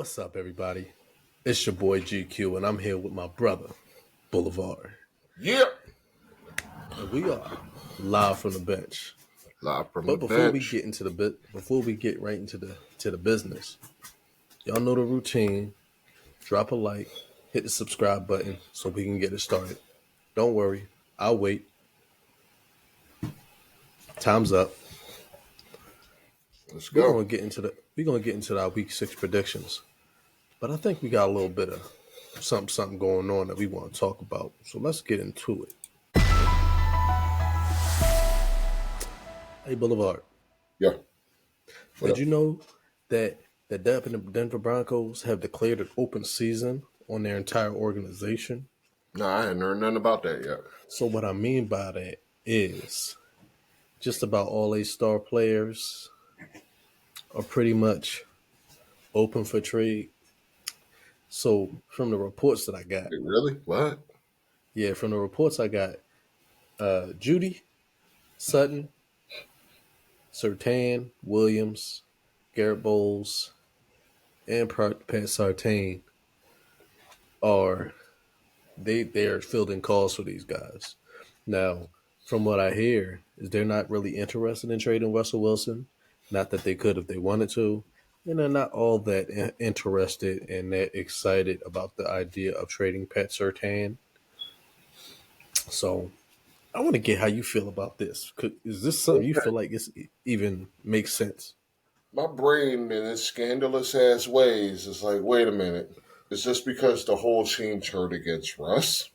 What's up, everybody? It's your boy GQ, and I'm here with my brother, Boulevard. Yeah. And we are live from the bench. Live from the But before we bench. get into before we get right into the business, y'all know the routine. Drop a like, hit the subscribe button so we can get it started. Don't worry, I'll wait. Time's up. Let's We're go. gonna get into our week 6 predictions. But I think we got a little bit of something going on that we want to talk about. So let's get into it. Hey, Boulevard. Yeah. Did you know that the Denver Broncos have declared an open season on their entire organization? No, I hadn't heard nothing about that yet. So what I mean by that is just about all these star players are pretty much open for trade. So from the reports that I got, Wait, really? What? from the reports I got, Judy, Sutton, Surtain, Williams, Garrett Bowles, and Pat Sartain are they're fielding calls for these guys. Now, from what I hear, is they're not really interested in trading Russell Wilson. Not that they could if they wanted to, and they're not all that interested and that excited about the idea of trading Pat Surtain. So, I want to get how you feel about this. Is this something you feel like even makes sense? My brain in its scandalous ass ways is like, wait a minute. Is this because the whole team turned against Russ?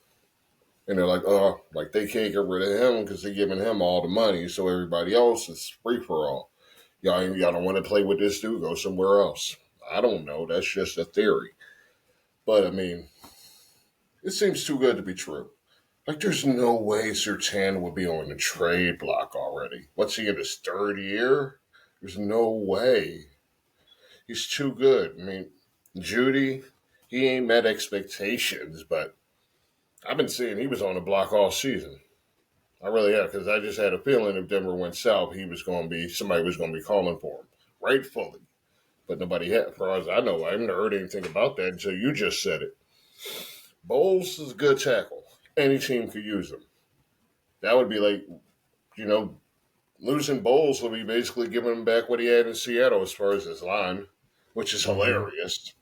And they're like, oh, like they can't get rid of him because they're giving him all the money, so everybody else is free for all. Y'all don't want to play with this dude, go somewhere else. I don't know. That's just a theory. But I mean, it seems too good to be true. Like, there's no way Sertan would be on the trade block already. What's he in his third year? There's no way. He's too good. I mean, Judy, he ain't met expectations, but I've been seeing he was on the block all season. I really have, because I just had a feeling if Denver went south, somebody was going to be calling for him, rightfully. But nobody had, as far as I know, I haven't heard anything about that until you just said it. Bowles is a good tackle. Any team could use him. That would be like, you know, losing Bowles will be basically giving him back what he had in Seattle as far as his line, which is Mm-hmm. hilarious.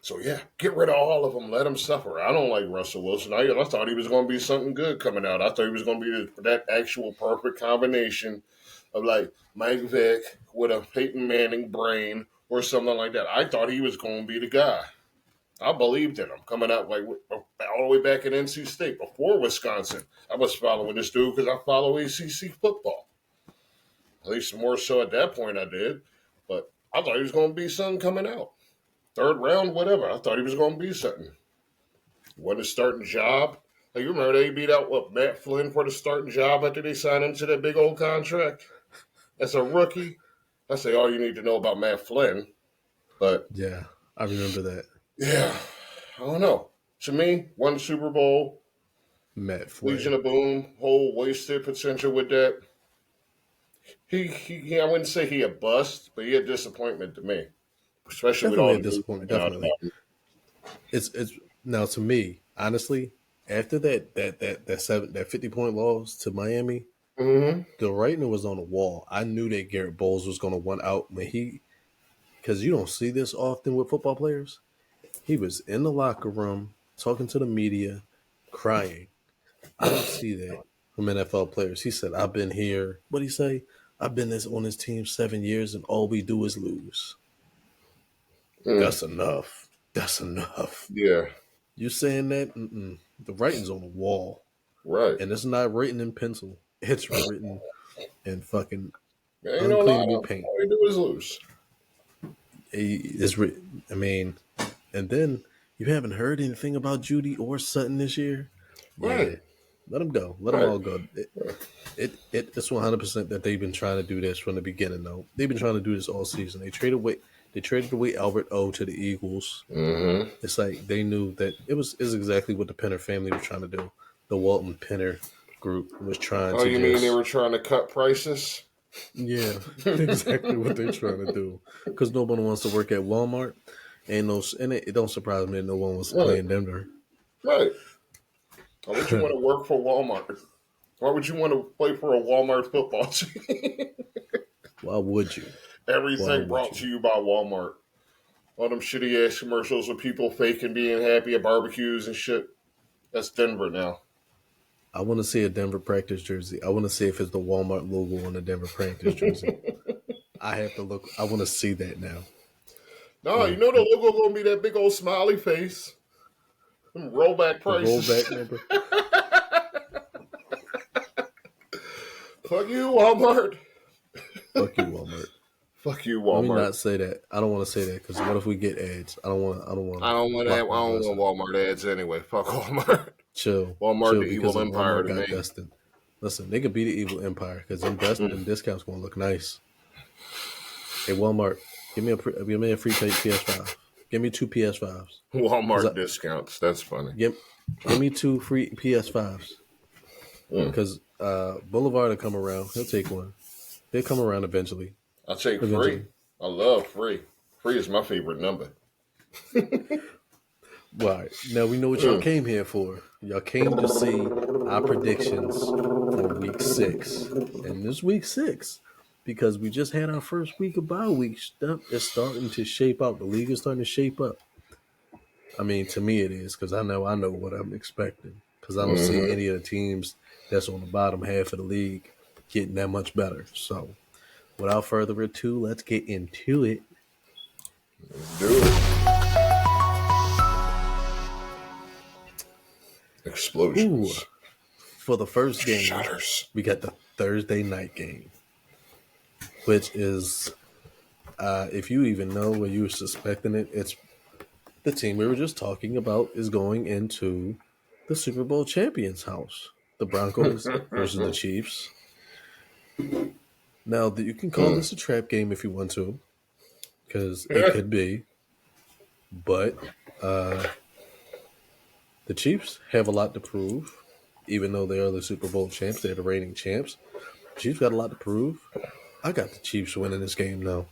So, yeah, get rid of all of them. Let him suffer. I don't like Russell Wilson. I thought he was going to be something good coming out. I thought he was going to be that actual perfect combination of like Mike Vick with a Peyton Manning brain or something like that. I thought he was going to be the guy. I believed in him coming out like all the way back at NC State before Wisconsin. I was following this dude because I follow ACC football. At least more so at that point I did. But I thought he was going to be something coming out. Third round, whatever. I thought he was going to be something. Wasn't a starting job. Like, you remember they beat out Matt Flynn for the starting job after they signed him to that big old contract? As a rookie. I say all you need to know about Matt Flynn. But Yeah, I remember that. yeah, I don't know. To me, won the Super Bowl, Matt Legion Flynn. of Boom, whole wasted potential with that. I wouldn't say he a bust, but he a disappointment to me, especially with Definitely all a the news disappointment. coming out Definitely. about him. It's now to me, honestly, after that 50-point loss to Miami, Mm-hmm. the writing was on the wall. I knew that Garrett Bowles was going to want out when because you don't see this often with football players. He was in the locker room talking to the media, crying. I don't see that from NFL players. He said, "I've been here." What would he say? I've been on this team 7 years, and all we do is lose. Mm. That's enough. That's enough. Yeah, You saying that? Mm-mm. The writing's on the wall, right. and it's not written in pencil. It's written in fucking Ain't no lie. uncleanable paint. All you do is lose. It's written. I mean, and then you haven't heard anything about Judy or Sutton this year. Yeah, Right, let them go. Let them right. all go. It's 100% that they've been trying to do this from the beginning. Though they've been trying to do this all season. They traded away Albert O to the Eagles. Mm-hmm. It's like they knew that is exactly what the Penner family was trying to do. The Walton Penner group was trying Oh, to you mean they just were trying to cut prices? yeah, exactly what they're trying to do. Because nobody wants to work at Walmart. Ain't no, and it don't surprise me that no one wants to play Right, in Denver. right. Why would you want to work for Walmart? Why would you want to play for a Walmart football team? Why would you? Why Everything would brought you? to you by Walmart. All them shitty ass commercials with people faking being happy at barbecues and shit. That's Denver now. I want to see a Denver practice jersey. I want to see if it's the Walmart logo on the Denver practice jersey. I have to look. I want to see that now. No, you Like know the logo gonna be that big old smiley face. Them rollback the prices. rollback number. Fuck you, Walmart. Fuck you, Walmart. Fuck you, Let me Walmart. not say that. I don't want to say that because what if we get ads? I don't want. I don't want I to don't want that. I block my don't blessing. want Walmart ads anyway. Fuck Walmart. Chill, Walmart, chill, the because evil the empire Walmart to got me. destined. Listen, they could be the evil empire because them discounts gonna look nice. Hey, Walmart, give me a free PS5. Give me two PS5s. Cause Walmart discounts. That's funny. give me two free PS5s. Mm. Because Boulevard will come around. He'll take one. They'll come around eventually. I take free. Eventually. I love free. Free is my favorite number. Right. Now we know what y'all came here for. Y'all came to see our predictions for week 6. And this week 6, because we just had our first week of bye week, stuff is starting to shape up. The league is starting to shape up. I mean, to me it is, because I know what I'm expecting. Because I don't see any of the teams that's on the bottom half of the league getting that much better. So without further ado, let's get into it. Do it. Ooh, Explosions. for the first game, Shutters. we got the Thursday night game, which is, if you even know or you were suspecting it, it's the team we were just talking about is going into the Super Bowl champions' house. The Broncos versus the Chiefs. Now, you can call this a trap game if you want to, because it could be, but the Chiefs have a lot to prove. Even though they are the Super Bowl champs, they're the reigning champs. Chiefs got a lot to prove. I got the Chiefs winning this game now.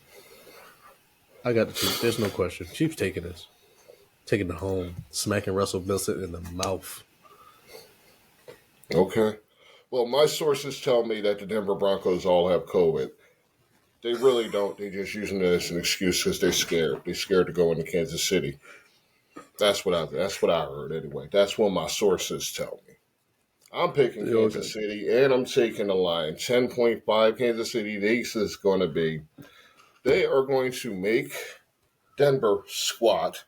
I got the Chiefs. There's no question. Chiefs taking this. Taking it home. Smacking Russell Wilson in the mouth. Okay. Well, my sources tell me that the Denver Broncos all have COVID. They really don't. They're just using it as an excuse because they're scared. They're scared to go into Kansas City. That's what I heard anyway. That's what my sources tell me. I'm picking Kansas City, and I'm taking the line. 10.5 Kansas City. This is going to be. They are going to make Denver squat.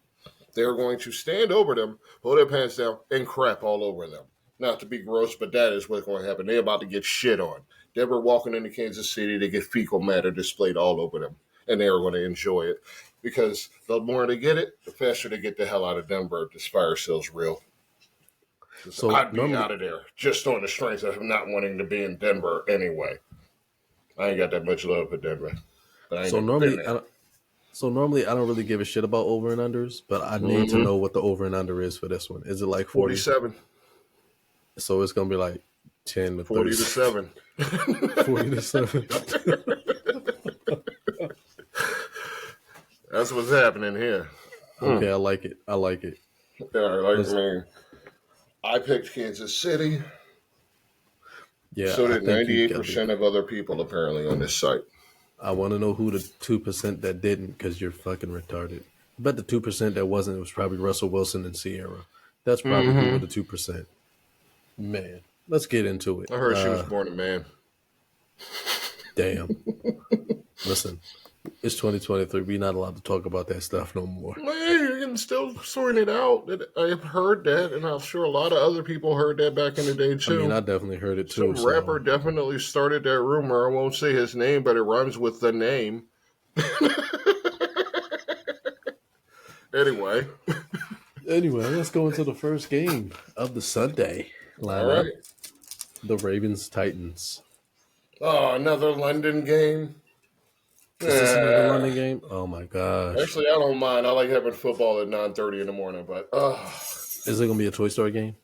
They're going to stand over them, pull their pants down, and crap all over them. Not to be gross, but that is what's going to happen. They're about to get shit on. Denver walking into Kansas City, they get fecal matter displayed all over them, and they are going to enjoy it. Because the more they get it, the faster they get the hell out of Denver if this fire sale's real. So I'd be normally, out of there just on the strength of not wanting to be in Denver anyway. I ain't got that much love for Denver. But I ain't so never been normally, I there. don't, so normally I don't really give a shit about over and unders, but I need to know what the over and under is for this one. Is it like 40? 47, So it's gonna be like 10 to 40 to 30, 7. 40 to 7. That's what's happening here. Okay, I like it. I like it. Yeah, like, I mean, I picked Kansas City. Yeah, So I did think you got 98% of other people apparently on this site. I want to know who the 2% that didn't, because you're fucking retarded. I bet the 2% that wasn't, it was probably Russell Wilson and Sierra. That's probably who were the 2%. Man, let's get into it. I heard she was born a man. Damn. Listen, it's 2023. We're not allowed to talk about that stuff no more. Well, you can still sort it out. I've heard that, and I'm sure a lot of other people heard that back in the day, too. I mean, I definitely heard it too. Some rapper definitely started that rumor. I won't say his name, but it rhymes with the name. Anyway, let's go into the first game of the Sunday lineup. all right. The Ravens Titans. Oh, another London game. Is this another London game? Oh my gosh. Actually, I don't mind. I like having football at 9:30 in the morning, but Is it gonna be a Toy Story game?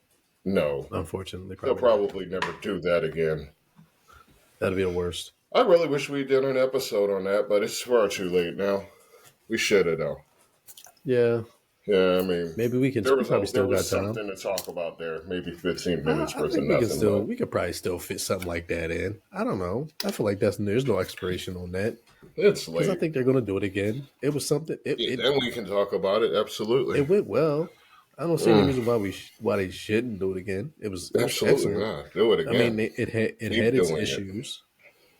no. Unfortunately, They'll probably. probably never do that again. That'd be the worst. I really wish we did an episode on that, but it's far too late now. We should have, though. Yeah, Yeah, I mean, maybe we can. there We was probably there still got was time. something to talk about there. Maybe 15 minutes I worth of think we can nothing, still. but We could probably still fit something like that in. I don't know. I feel like there's no expiration on that it's because I late. think they're gonna do it again. It was something. Yeah, then we can talk about it. Absolutely. It went well. I don't see any Mm, reason why they shouldn't do it again. It was absolutely excellent. not. Do it I mean, again. it Keep had its doing it. issues.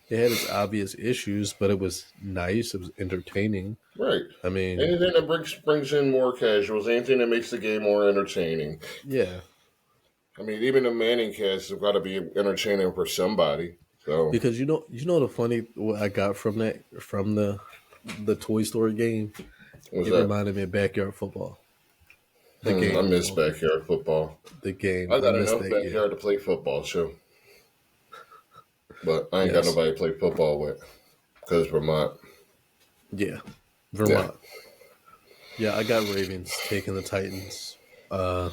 It had its obvious issues, but it was nice. It was entertaining. Right. I mean, Anything that brings in more casuals, anything that makes the game more entertaining. yeah, I mean, even the Manning cast have got to be entertaining for somebody. So, because you know the funny what I got from that from the Toy Story game. what's It that? reminded me of backyard football. The I game, miss backyard football. the game. I I got missed enough that. Yeah, backyard to play football, too. But I ain't got yes, nobody to play football with because Vermont. yeah, Yeah. Vermont. Yeah, I got Ravens taking the Titans. Uh,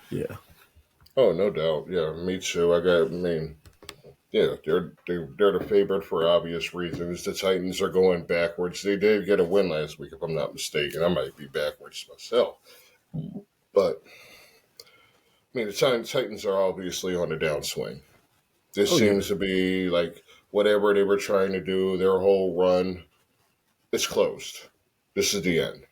yeah, Oh, no doubt. Yeah, me too. I mean, yeah, they're the favorite for obvious reasons. The Titans are going backwards. They did get a win last week, if I'm not mistaken. I might be backwards myself, but I mean, the Titans are obviously on a downswing. This oh yeah, seems to be like whatever they were trying to do, their whole run, it's closed. This is the end.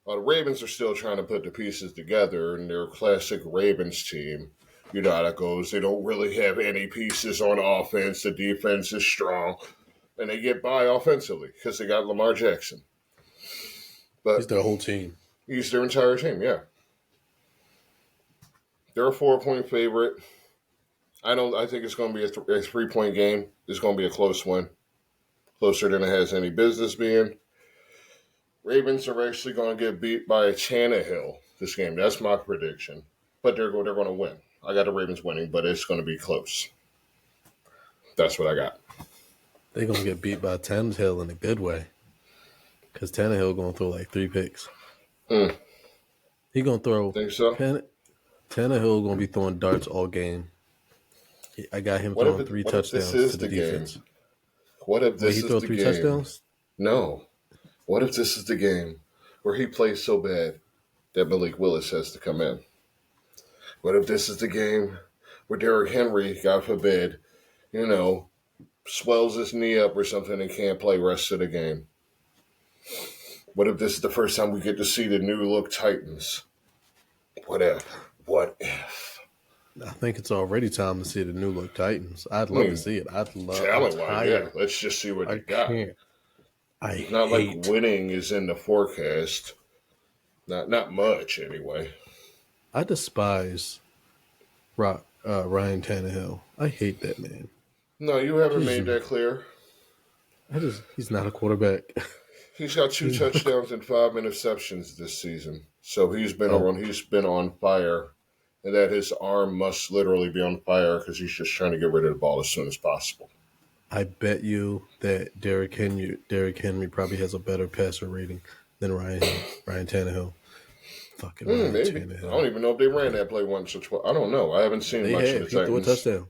The Ravens are still trying to put the pieces together, and their classic Ravens team, you know how that goes. They don't really have any pieces on offense. The defense is strong, and they get by offensively because they got Lamar Jackson. he's But their whole team. he's their entire team, yeah. They're a 4-point favorite. I think it's going to be a 3-point game. It's going to be a close one, closer than it has any business being. Ravens are actually going to get beat by Tannehill this game. That's my prediction. But they're going to win. I got the Ravens winning, but it's going to be close. That's what I got. They're gonna get beat by Tannehill in a good way because Tannehill gonna throw like 3 picks. Hmm. He gonna throw. Think so? Tannehill gonna be throwing darts all game. I got him throwing three What if this touchdowns to is the the game? defense. What if Wait, this he is throw the three game? touchdowns? No. What if this is the game where he plays so bad that Malik Willis has to come in? What if this is the game where Derrick Henry, God forbid, you know, swells his knee up or something and can't play rest of the game? What if this is the first time we get to see the new look Titans? What if? What if? I think it's already time to see the new look Titans. I'd I love to mean, see it. I'm talent wise, yeah. tired. Let's just see what I they got. can't. I It's not like hate. winning is in the forecast. Not much anyway. I despise Ryan Tannehill. I hate that man. No, you haven't He's made that clear. he's not a quarterback. He's got 2 He's not. touchdowns and 5 interceptions this season. So Oh, he's been on fire, and that his arm must literally be on fire because he's just trying to get rid of the ball as soon as possible. I bet you that Derrick Henry probably has a better passer rating than Ryan Tannehill. Fucking Ryan Maybe I don't Tannehill. even know if they ran that play once or twice. I don't know. I haven't seen They much of have. the He threw a Titans. touchdown.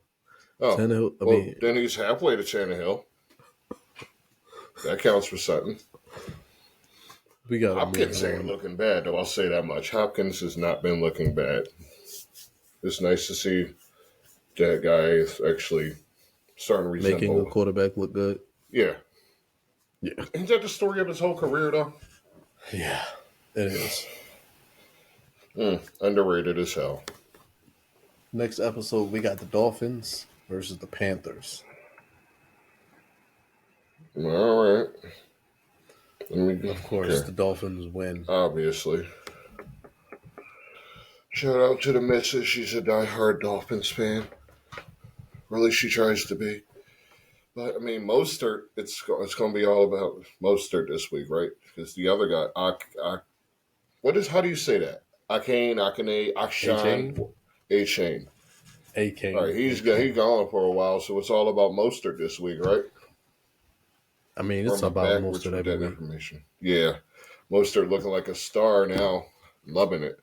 Oh, Tannehill. I well, mean, then he's halfway to Tannehill. That counts for something. we got to move Hopkins ain't on. looking bad, though. I'll say that much. Hopkins has not been looking bad. It's nice to see that guy is actually starting to Making a resemble. quarterback look good. Yeah. Yeah. Isn't that the story of his whole career, though? Yeah, it is. Underrated as hell. Next episode, we got the Dolphins versus the Panthers. All right. Let me. Of course, Okay. the Dolphins win. Obviously. Shout out to the missus. She's a diehard Dolphins fan. Really, she tries to be. But I mean, Mostert. It's going to be all about Mostert this week, right? Because the other guy, what is? How do you say that? Akane, A Chain, Akshan, A Chain. A All right, Kane, A he's Kane. gone for a while, so it's all about Mostert this week, right? I mean, Or it's am I about most backwards of with every that week. information? Yeah, Mostert looking like a star now, loving it.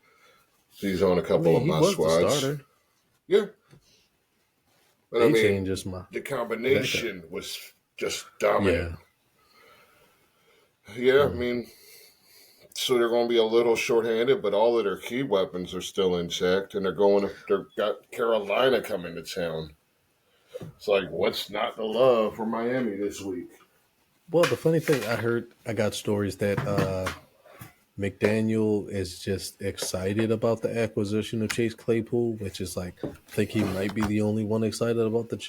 He's on a I couple mean, of he my was the squads. starter. Yeah, but I A mean, Chain just my the backup. combination was just dominant. Yeah. Yeah, I Mm. mean, So they're going to be a little shorthanded, but all of their key weapons are still intact, and they're got Carolina coming to town. It's like, what's not to love for Miami this week? Well, the funny thing I got stories that McDaniel is just excited about the acquisition of Chase Claypool, which is like I think he might be the only one excited about the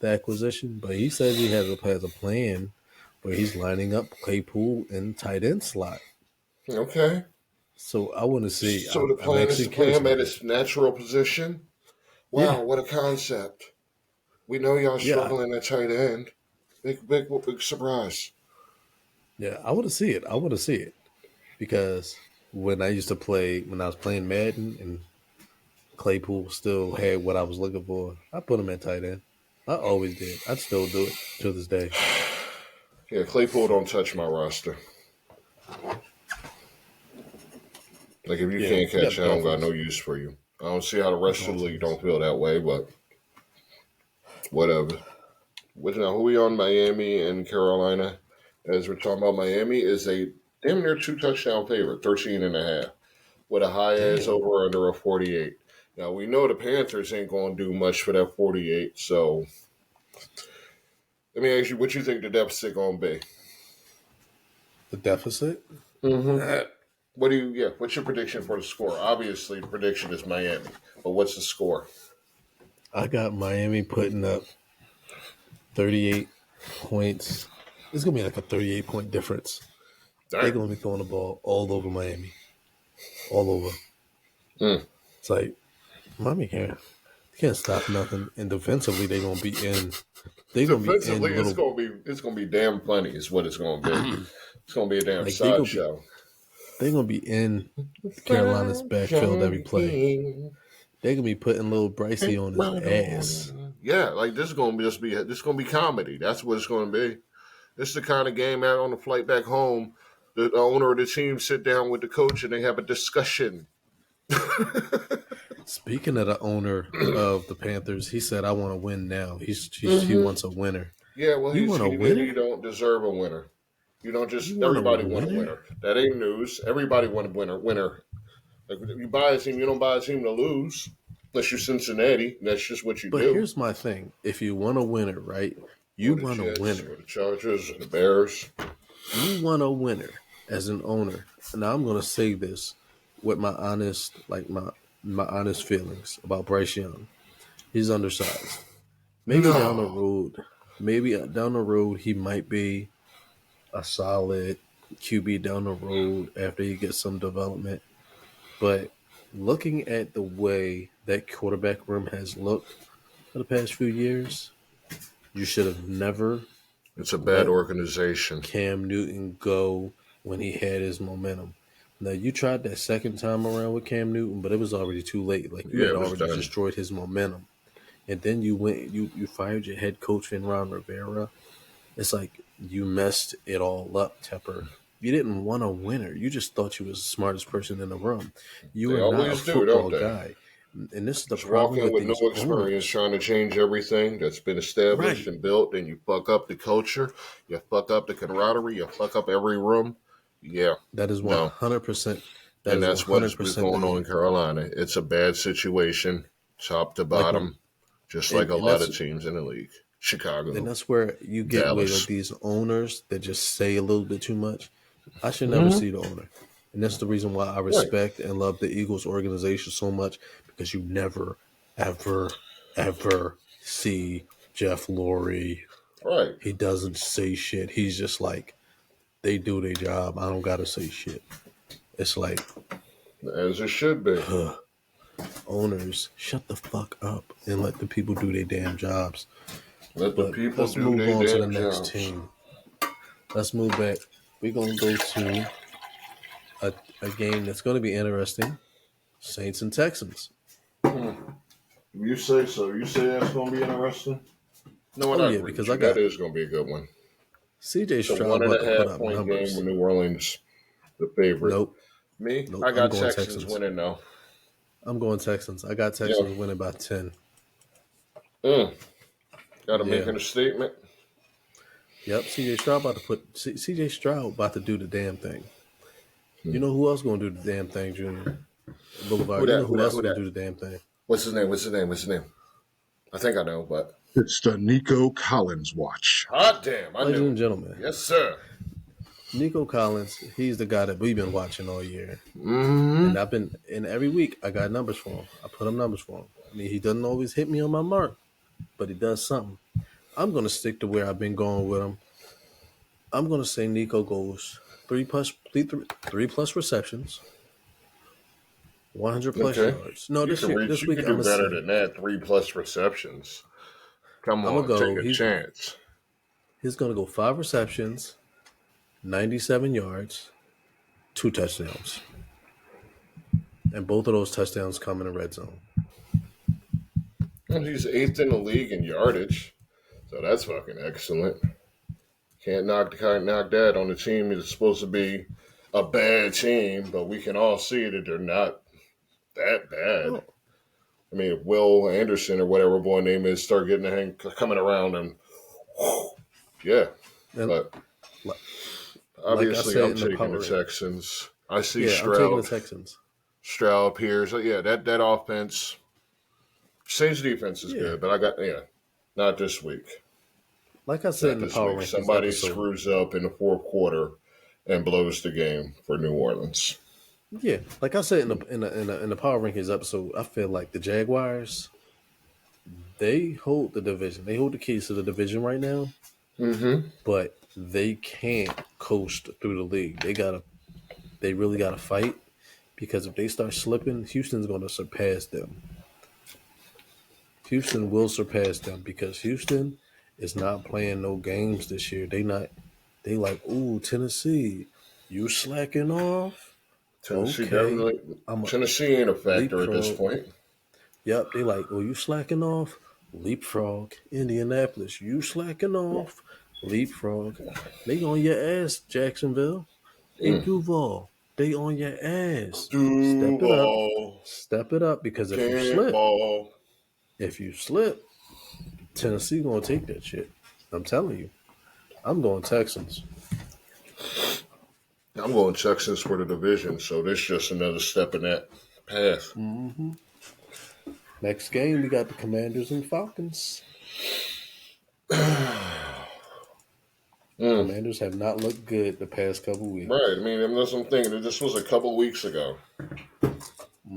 acquisition. But he says he has a plan where he's lining up Claypool in tight end slot. Okay. So I want to see. So the I'm plan is actually to play curious him at about it. his natural position. Yeah, Wow, what a concept! We know y'all yeah, struggling at tight end. Big surprise. yeah. I want to see it. I want to see it because when I was playing Madden and Claypool still had what I was looking for, I put him at tight end. I always did. I'd still do it to this day. Yeah, Claypool don't touch my roster. Like if you Yeah, can't you got catch, I don't got Dolphins. no use for you. I don't see how the rest of the league Dolphins. don't feel that way, but whatever. Which now who we on Miami and Carolina? As we're talking about, Miami is a damn near 2 touchdown favorite, 13 and a half, with a high as Damn. over under a 48. Now we know the Panthers ain't gonna do much for that 48, so let me ask you what you think the deficit gonna be? The deficit? Mm-hmm. What's your prediction for the score? Obviously the prediction is Miami, but what's the score? I got Miami putting up 38 points. It's going to be like a 38 point difference. They're Damn. going to be throwing the ball all over Miami. All over. Mm. It's like, Miami can't stop nothing. And defensively, they're going to be Defensively, in little, it's gonna be damn plenty. Is what it's gonna be. It's gonna be a damn like, sideshow. they're going to be in Carolina's backfield every play. Sunshine They're going to be putting little Brycey on his ass. Yeah, like this is gonna be this is gonna be comedy. That's what it's gonna be. This is the kind of game out on the flight back home. The owner of the team sit down with the coach and they have a discussion. Speaking of the owner of the Panthers, he said, "I want to win now." He Mm-hmm. wants a winner. Yeah, well, You want a he winner? don't deserve a winner. You don't You just want a everybody want a winner? winner. That ain't news. Everybody want a winner. Winner. Like if you buy a team, you don't buy a team to lose. Unless you're Cincinnati, and that's just what you But do. here's my thing: if you want a winner, right? You Or the want a Jets, winner. or the Chargers, or the Bears. You want a winner as an owner. Now I'm going to say this with my honest, my honest feelings about Bryce Young. He's undersized. Maybe down the No. road, maybe down the road he might be a solid QB down the road after he gets some development. But looking at the way that quarterback room has looked for the past few years, you should have never It's a bad let organization. Cam Newton go when he had his momentum. Now you tried that second time around with Cam Newton, but it was already too late. Like you Yeah, had it was already done. destroyed his momentum. And then you fired your head coach in Ron Rivera. It's like you messed it all up, Tepper. You didn't want a winner. You just thought you was the smartest person in the room. You They are not a always do, don't football they? guy. And this is the Just walk problem in with with no these experience owners. trying to change everything that's been established Right. and built, and you fuck up the culture, you fuck up the camaraderie, you fuck up every room. Yeah, That is no. 100%. That And is that's what has been 100% the going on in case. Carolina. It's a bad situation, top to Like when bottom, just like and, a and lot that's of teams in the league. Chicago, where you get with like Dallas. these owners that just say a little bit too much. I should never Mm-hmm. see the owner. And that's the reason why I Right, respect and love the Eagles organization so much because you never, ever, ever see Jeff Lurie. right, He doesn't say shit. He's just like, they do their job. I don't got to say shit. It's like, as it should be. owners, shut the fuck up and let the people do their damn jobs. Let the But people let's do move their on to the damn next jobs. team. Let's move back. We're going to go to a game that's going to be interesting. Saints and Texans. You say so. You say that's going to be interesting. No, and Oh I yeah, agree because with I you. That got is going to be a good one. CJ It's a Stroud one and about a to put half up point game with numbers. New Orleans, the favorite. Nope, Me, nope. I I'm got going Texans Texans. winning though. I'm going Texans. I got Yeah. Texans winning by 10. Mm. Got to make Yeah. a statement. Yep. CJ Stroud about to do the damn thing. You know who else gonna do the damn thing, Junior? Who Boulevard. You know that? Who who that? else Who gonna that? do the damn thing? What's his name? What's his name? What's his name? I think I know, but It's the Nico Collins watch. hot damn, I Ladies knew and it. gentlemen, Yes, sir. Nico Collins, he's the guy that we've been watching all year. Mm-hmm. And every week I got numbers for him. I put up numbers for him. I mean, he doesn't always hit me on my mark, but he does something. I'm going to stick to where I've been going with him. I'm going to say Nico goes three plus receptions, 100 plus Okay. yards. No, You can reach. this You week can I'm do going to better say than that. 3+ receptions. Come I'm going to on, take go. a chance. He's going to go 5 receptions, 97 yards, 2 touchdowns, and both of those touchdowns come in the red zone. And he's 8th in the league in yardage, so that's fucking excellent. Can't knock that on the team that's supposed to be a bad team, but we can all see that they're not that bad. No, I mean, if Will Anderson or whatever boy name is start getting the hang coming around and yeah, and but like I obviously said I'm in the taking the power rank, Texans. I see yeah, I'm taking the Stroud. Texans. Stroud appears. Yeah, that offense. Saints defense is Yeah, good, but I got not this week. like I said Not in the this power week. rankings Somebody episode. screws up in the fourth quarter and blows the game for New Orleans. Yeah, like I said in the power rankings episode, I feel like the Jaguars they hold the division. They hold the keys to the division right now, Mm-hmm. but they can't coast through the league. They really gotta fight because if they start slipping, Houston's gonna surpass them. Houston will surpass them because Houston is not playing no games this year. They like, ooh, Tennessee, you slacking off? Tennessee Okay. definitely. I'm a Tennessee ain't a factor at this leapfrog. point. Yep, they like, oh, you slacking off? Leapfrog. Indianapolis, you slacking off? Leapfrog. They on your ass, Jacksonville. Hey, Mm. Duval, they on your ass. Step it up. Duval Step it up because can't ball. if you slip, Tennessee gonna take that shit. I'm telling you. I'm going Texans. I'm going Texans for the division, so this is just another step in that path. Mm-hmm. Next game, we got the Commanders and Falcons. Mm. Commanders have not looked good the past couple Right. weeks. I mean, that's what I'm thinking. If this was a couple weeks ago, I would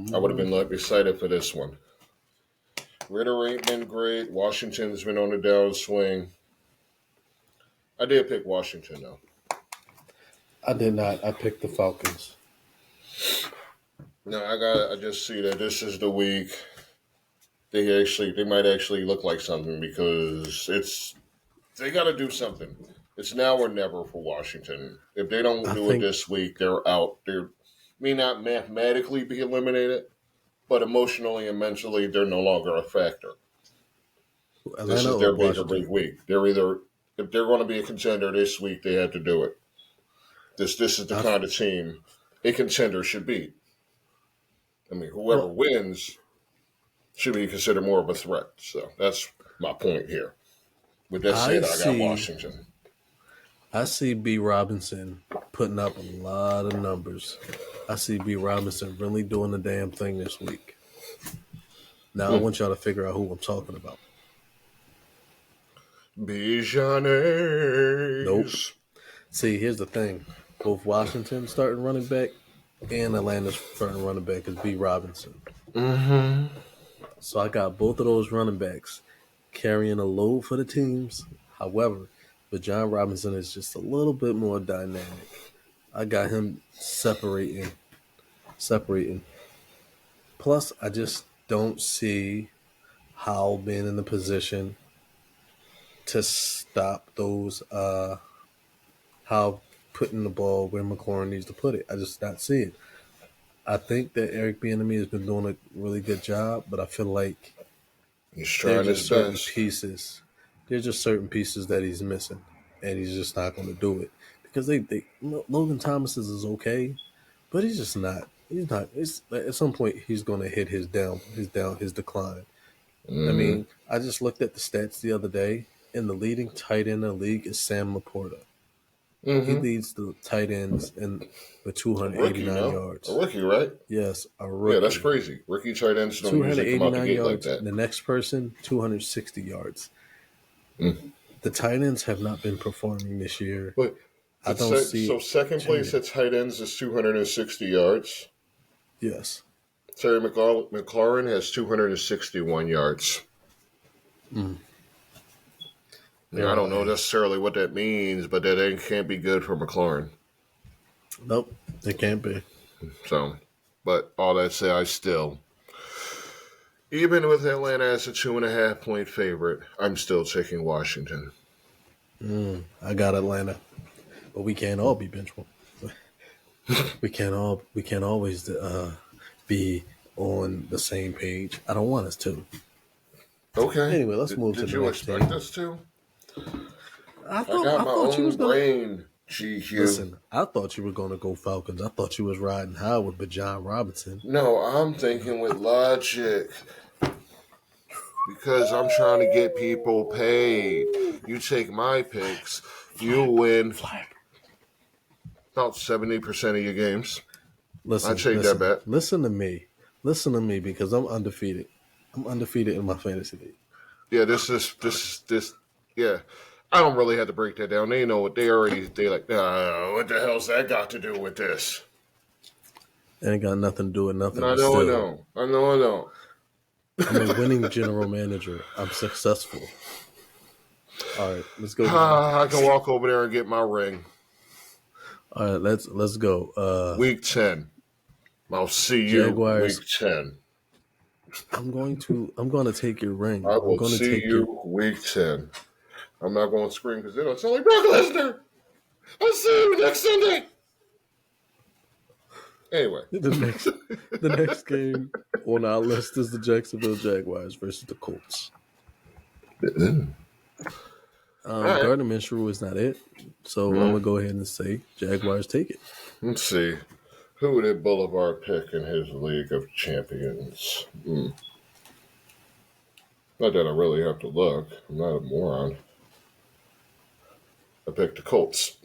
have Mm-hmm. been like excited for this one. Ritter ain't been great. Washington's been on the downswing. I did pick Washington though. I did not. I picked the Falcons. No, I just see that this is the week they might actually look like something because they got to do something. It's now or never for Washington. If they don't I do it think this week, they're out. They may not mathematically be eliminated, but emotionally and mentally, they're no longer a factor. This Atlanta is or their make or Washington. break week. They're either if they're going to be a contender this week, they have to do it. This is the I kind of team a contender should be. I mean, whoever well, wins should be considered more of a threat. So that's my point here. With that I said, I got see. Washington. I see B. Robinson putting up a lot of numbers. I see B. Robinson really doing the damn thing this week. Now I Hmm. want y'all to figure out who I'm talking about. Nope. Bijanes. See, here's the thing. Both Washington starting running back and Atlanta's starting running back is B. Robinson. Mm-hmm. So I got both of those running backs carrying a load for the teams. However, but John Robinson is just a little bit more dynamic. I got him separating. Plus, I just don't see Howell being in the position to stop those Howell putting the ball where McLaurin needs to put it. I just not see it. I think that Eric Bieniemy has been doing a really good job, but I feel like He's there's trying his just certain best. pieces. There's just certain pieces that he's missing, and he's just not going to do it because Logan Thomas is okay, but he's just not. He's not. It's at some point he's going to hit his decline. I Mm-hmm. mean, I just looked at the stats the other day, and the leading tight end in the league is Sam Laporta. He Mm-hmm. leads the tight ends with A rookie, 289 no? A yards. rookie, right? Yes, a Yeah, that's rookie. crazy. Rookie tight ends don't usually come out the 289 gate like yards. that. The next person, 260 yards. Mm. The tight ends have not been performing this year. But I don't see so it second place changing. at tight ends is 260 yards. Yes. Terry McLaurin has 261 yards. Mm. Yeah, They're I all don't know ass. necessarily what that means, but that ain't, can't be good for McLaurin. Nope, it can't be. So, but all that said, I still, even with Atlanta as a 2.5 point favorite, I'm still taking Washington. I got Atlanta, but we can't all be bench. We can't always be on the same page. I don't want us to. Okay. Anyway, let's move to Did the you next expect team. us to? I I got my thought you was own gonna brain, GQ. listen. I thought you were gonna go Falcons. I thought you was riding high with Bajan Robinson. No, I'm thinking with logic because I'm trying to get people paid. You take my picks, you win Fly. about 70% of your games. I Listen, take that listen, bet. listen to me. Listen to me because I'm undefeated. I'm undefeated in my fantasy league. Yeah, this. Yeah, I don't really have to break that down. They know what they like. What the hell's that got to do with this? It ain't got nothing to do with nothing, I but know, I still, know, I know, I know. I'm a winning general manager. I'm successful. All right, let's go. I can walk over there and get my ring. All right, let's go. Week 10. I'll see you week Jaguars. 10. I'm going to take your ring. I I'm will going to see take your you week 10. I'm not going to scream because they don't sound like Brock Lesnar. I'll see you next Sunday. Anyway. the next game on our list is the Jacksonville Jaguars versus the Colts. All right. Gardner Minshew is not it, so I'm gonna go ahead and say Jaguars take it. Let's see. Who did Boulevard pick in his League of Champions? Not that I really have to look. I'm not a moron. I picked the Colts.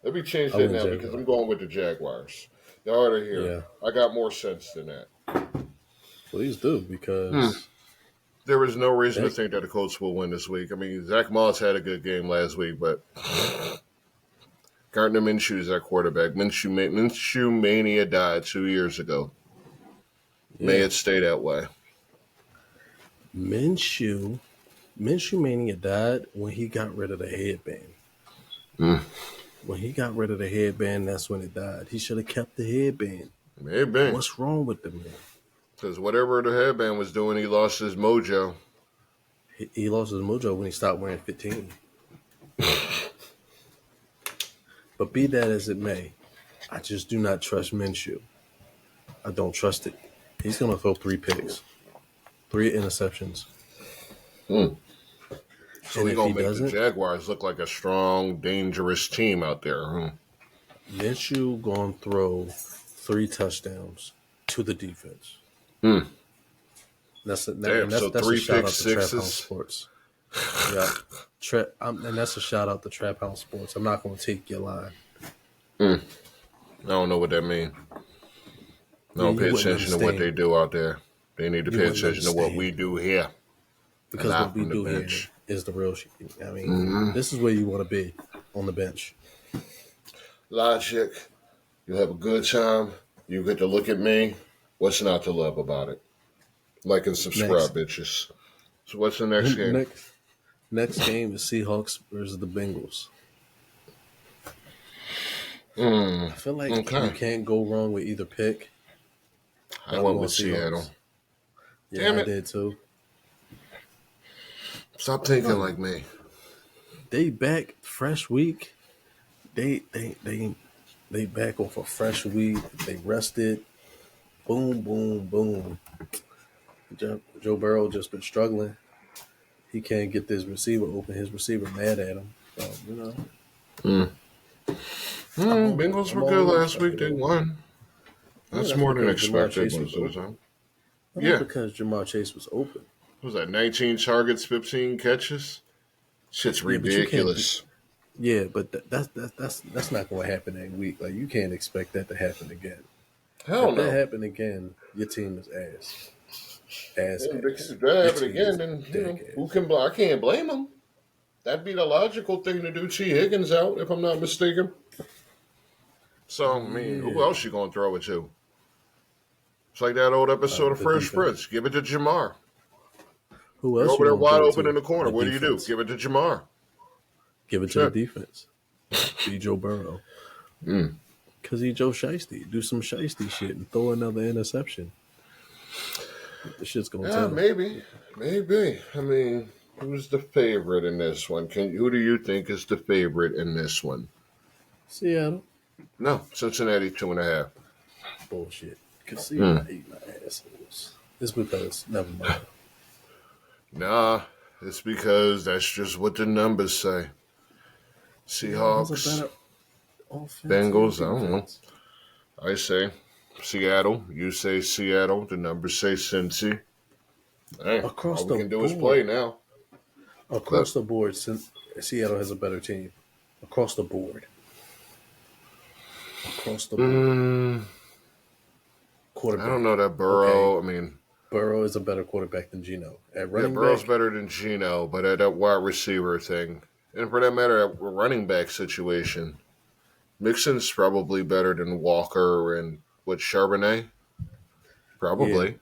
Let me change I that went now Jaguars. because I'm going with the Jaguars. Y'all are here. Yeah. I got more sense than that. Please do because There is no reason to think that the Colts will win this week. I mean, Zach Moss had a good game last week, but Gardner Minshew is that quarterback. Minshew mania died 2 years ago. May it stay that way. Minshew Mania died when he got rid of the headband. When he got rid of the headband, that's when it died. He should have kept the headband. Maybe. What's wrong with the man? Because whatever the headband was doing, he lost his mojo. He lost his mojo when he stopped wearing 15. But be that as it may, I just do not trust Minshew. I don't trust it. He's going to throw 3 picks, 3 interceptions. So he's going to make the Jaguars look like a strong, dangerous team out there. Minshew going to throw 3 touchdowns to the defense. That's a 3 shout pick out to Trap House sixes. Sports. Yeah, and that's a shout out to Trap House Sports. I'm not going to take your line. I don't know what that means. Don't pay attention to what they do out there. They need to pay attention to what we do here. Because what we do here is the real shit. I mean, this is where you want to be, on the bench. Logic. You have a good time. You get to look at me. What's not to love about it? Like and subscribe, bitches. So what's the next game? Next game is Seahawks versus the Bengals. I feel like you can't go wrong with either pick. I went with Seattle. Yeah, I did too. Stop thinking like me. They back fresh week. They back off a fresh week. They rested. Boom, boom, boom. Joe Burrow just been struggling. He can't get this receiver open. His receiver mad at him. So, Bengals were good last week. They won. That's more than expected. Yeah, because Jamar Chase was open. What was that 19 targets, 15 catches? Shit's Yeah, but you can't. ridiculous. Yeah, but that's not going to happen that week. Like you can't expect that to happen again. Hell If that no. happened again, your team is ass. Ass And ass. if that Your happen team again, is then dick who ass. can? I can't blame him. That'd be the logical thing to do. T. Higgins out, if I'm not mistaken. So I mean, who Yeah. else you gonna throw it to? It's like that old episode of The Fresh defense. Prince. Give it to Jamar. Who You're else over you there gonna wide throw it open in to? the corner. The What do you do? defense. Give it to Jamar. Give it to the Shit. defense. Be Joe Burrow. Mm. Cause he Joe Shiesty. Do some Shiesty shit and throw another interception. The shit's gonna Yeah, tell. maybe. Maybe. I mean, who's the favorite in this one? Who do you think is the favorite in this one? Seattle. No, Cincinnati 2.5. Bullshit. Cause Mm. Seattle ate my assholes. It's because never mind. Nah, it's because that's just what the numbers say. Seattle has a Seahawks, better offense and Bengals, I don't know. defense. I say Seattle. You say Seattle. The numbers say Cincy. Hey, Across all we the can do is play board. now. Across But the board, since Seattle has a better team. Across the board. Across the board. I don't Quarterback. know that Okay. Burrow. I mean, Burrow is a better quarterback than Geno. At yeah, running Burrow's back, better than Geno, but at that wide receiver thing, and for that matter, at running back situation, Mixon's probably better than Walker and what Charbonnet. yeah. Probably,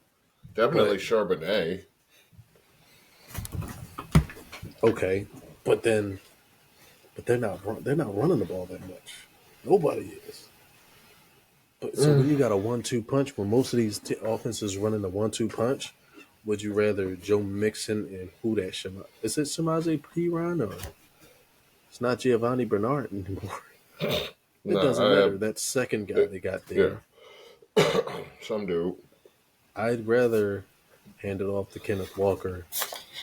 definitely But Charbonnet. okay. But then they're not running the ball that much. Nobody is. But so when you got a 1-2 punch, when most of these offenses running a 1-2 punch, would you rather Joe Mixon and who that Shema? Is it Shemaze Piran or it's not Giovanni Bernard anymore? It No, doesn't I matter. have. That second guy they got Yeah, there, some dude. I'd rather hand it off to Kenneth Walker.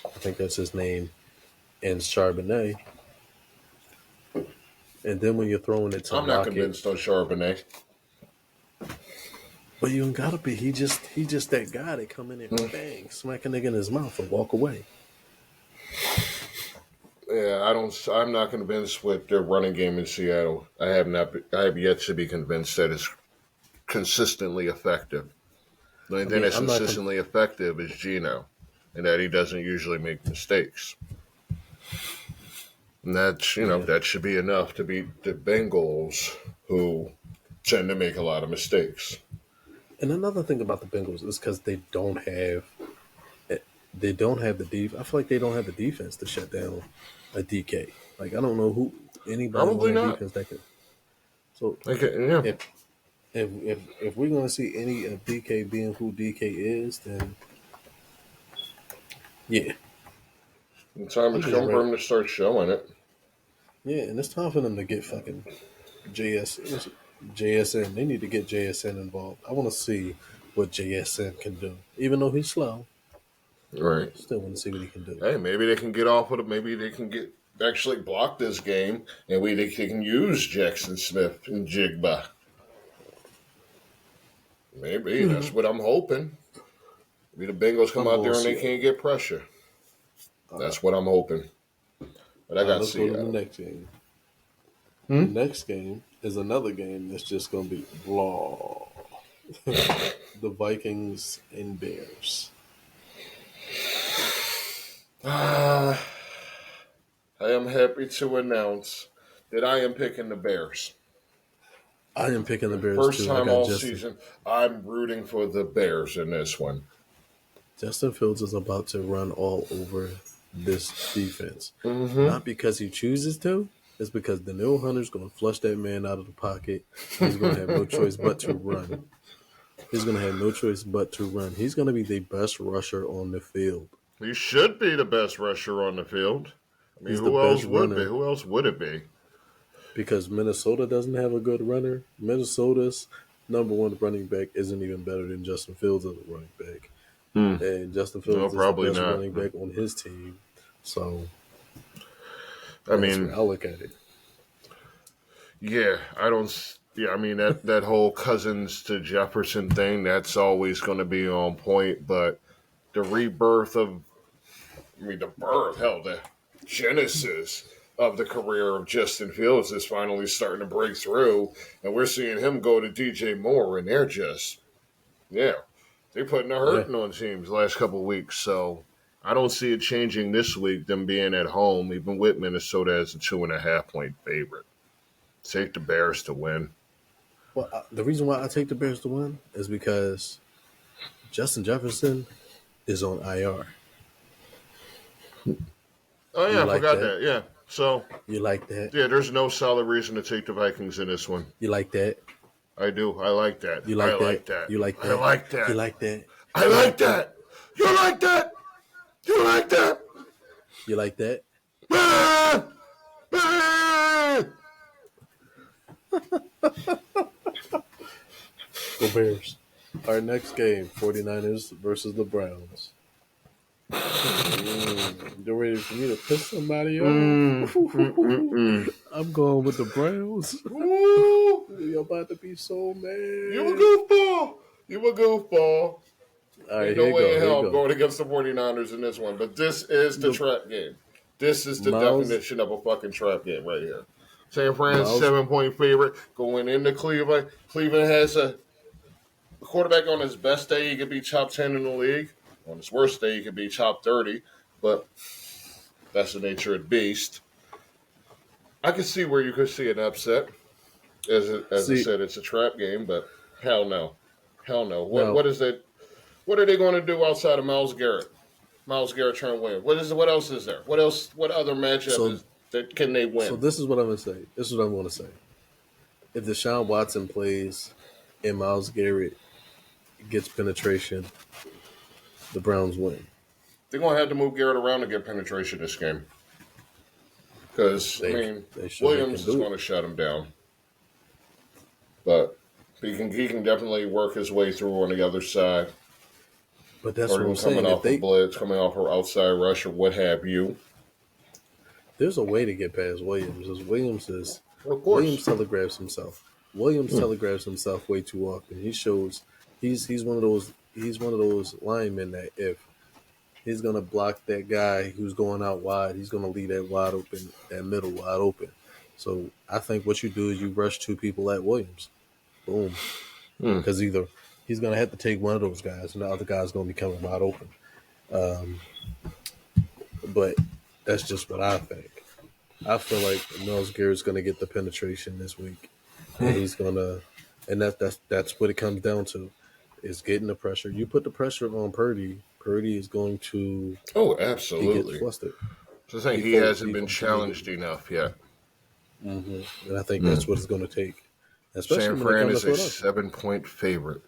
I think that's his name, and Charbonnet. And then when you're throwing it to I'm not Lockett, convinced on Charbonnet. but you ain't gotta be. He just that guy that come in and bang, smack a nigga in his mouth and walk away. Yeah, I don't. I'm not convinced with their running game in Seattle. I have not. I have yet to be convinced that it's consistently effective. The only I thing mean, that's I'm not. consistently effective is Geno, and that he doesn't usually make mistakes. And that's Yeah. that should be enough to beat the Bengals, who tend to make a lot of mistakes. And another thing about the Bengals is because they don't have the I feel like they don't have the defense to shut down a DK. Like I don't know who anybody on Probably that not. defense that could. So Yeah. if if we're gonna see any of DK being who DK is, then yeah, The time I'm has just come for ready. him to start showing it. Yeah, and it's time for them to get fucking JSN. They need to get JSN involved. I want to see what JSN can do. Even though he's slow, Right. still want to see what he can do. Hey, maybe they can get off with it. Maybe they can get actually block this game, and they can use Jackson Smith and Jigba. Maybe that's what I'm hoping. Maybe the Bengals come I'm out there going and they Seattle. can't get pressure. That's what I'm hoping. But I All right, got let's go to the Seattle. next game. The next game is another game that's just going to be blah. The Vikings and Bears. I am happy to announce that I am picking the Bears. I am picking the Bears First too. I time got all Justin. season, I'm rooting for the Bears in this one. Justin Fields is about to run all over this defense. Mm-hmm. Not because he chooses to. It's because Daniel Hunter's going to flush that man out of the pocket. He's going to have no choice but to run. He's going to have no choice but to run. He's going to be the best rusher on the field. He should be the best rusher on the field. I mean, He's the who else best would be? runner Who else would it be? because Minnesota doesn't have a good runner. Minnesota's number one running back isn't even better than Justin Fields as a running back. And Justin Fields No, is the probably best not. running back on his team. So I that's mean, where I look at it. yeah, I don't. Yeah, I mean that whole Cousins to Jefferson thing. That's always going to be on point. But the rebirth of, I mean, the birth. Hell, genesis of the career of Justin Fields is finally starting to break through, and we're seeing him go to DJ Moore, and they're just, yeah, they're putting a Yeah. hurting on teams the last couple of weeks. So I don't see it changing this week, them being at home, even with Minnesota as a 2.5 point favorite. Take the Bears to win. Well, the reason why I take the Bears to win is because Justin Jefferson is on IR. Oh, You yeah, I like forgot that? that. Yeah. So, You like that? yeah, there's no solid reason to take the Vikings in this one. You like that? I do. I like that. You I like that? like that. You like I that? like You that. like that? I You like that. You like that. You like that. You like that? Ah! Ah! Go Bears. Our next game, 49ers versus the Browns. You ready for me to piss somebody off? I'm going with the Browns. Ooh, You're about to be so mad. you a goofball. You a goofball. All right, Ain't here no you way go. in Here hell you I'm go. going against the 49ers in this one. But this is the The trap game. This is the Miles, definition of a fucking trap game right here. San Fran's Miles, 7 point favorite going into Cleveland. Cleveland has a quarterback on his best day, he could be top 10 in the league. On his worst day, he could be top 30. But that's the nature of the beast. I can see where you could see an upset. As I see, said, it's a trap game, but hell no. Hell no. What now, what is that? What are they going to do outside of Myles Garrett? Myles Garrett trying to win. What else is there? What else? What other matchup so, is that can they so win? this is what I'm going to say. This is what I'm going to say. If Deshaun Watson plays and Miles Garrett gets penetration, the Browns win. They're going to have to move Garrett around to get penetration this game. Because I They, mean, they can Williams is do going it. to shut him down, but he can definitely work his way through on the other side, But that's or what I'm even coming saying. If off a they, blitz, coming off her outside rush, or what have you. there's a way to get past Williams. Is Of Williams course. telegraphs himself. Williams telegraphs himself way too often. He shows he's one of those linemen that if he's gonna block that guy who's going out wide, he's gonna leave that middle wide open. So I think what you do is you rush two people at Williams. Boom. Hmm. Because either he's gonna have to take one of those guys and the other guy's gonna be coming wide open. But that's just what I think. I feel like Miles Garrett's going to get the penetration this week, and he's going to, and that's what it comes down to, is getting the pressure. You put the pressure on Purdy, Purdy is going to Oh, he gets absolutely. flustered. So I think He he folds. hasn't He been folds immediately, challenged enough yet. and I think Hmm. that's what it's going to take, especially San when they Fran come to is a Philadelphia, 7 point favorite.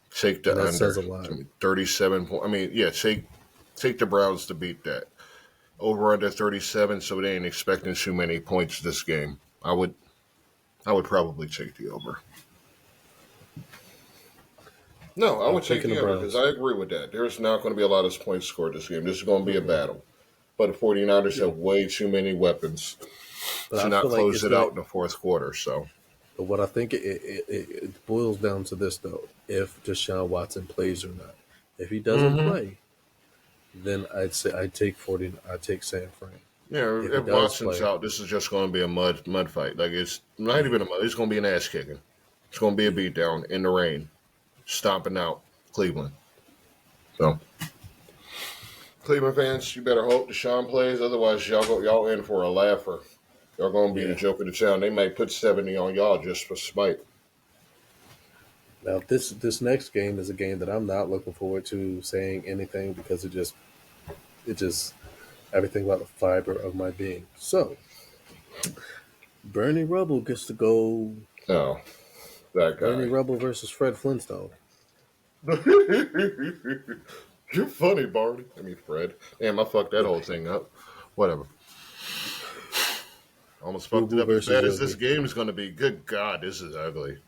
Take and the that under. says a lot. 37 point. I mean, yeah, take the Browns to beat that. Over under 37, so they ain't expecting too many points this game. I would probably take the over. No, I I'm would take taking the the over because Browns. I agree with that. There's not going to be a lot of points scored this game. This is going to be a battle. But the 49ers Yeah, have way too many weapons but to I not feel like close it's it going out to. in the fourth quarter. So, But what I think it boils down to this though: if Deshaun Watson plays or not. If he doesn't hmm play, then I'd say I'd take San Fran. yeah, If he if does Watson's play, out, this is just going to be a mud fight. Like it's not even a mud. It's going to be an ass kicking. It's going to be a yeah. beatdown in the rain, stomping out Cleveland. So, Cleveland fans, you better hope Deshaun plays. Otherwise, y'all in for a laugher. Y'all going to be the Yeah. joke of the town. They might put 70 on y'all just for spite. Now this next game is a game that I'm not looking forward to saying anything because it just everything about the fiber of my being. So Bernie Rubble gets to go. Oh, that Bernie guy. Rubble versus Fred Flintstone. You're funny, Barney. I mean, Fred. Damn, I fucked that The whole thing up. Whatever. Almost Boo fucked it Boo up as versus bad as this Yogi. game is going to be. Good God, this is ugly.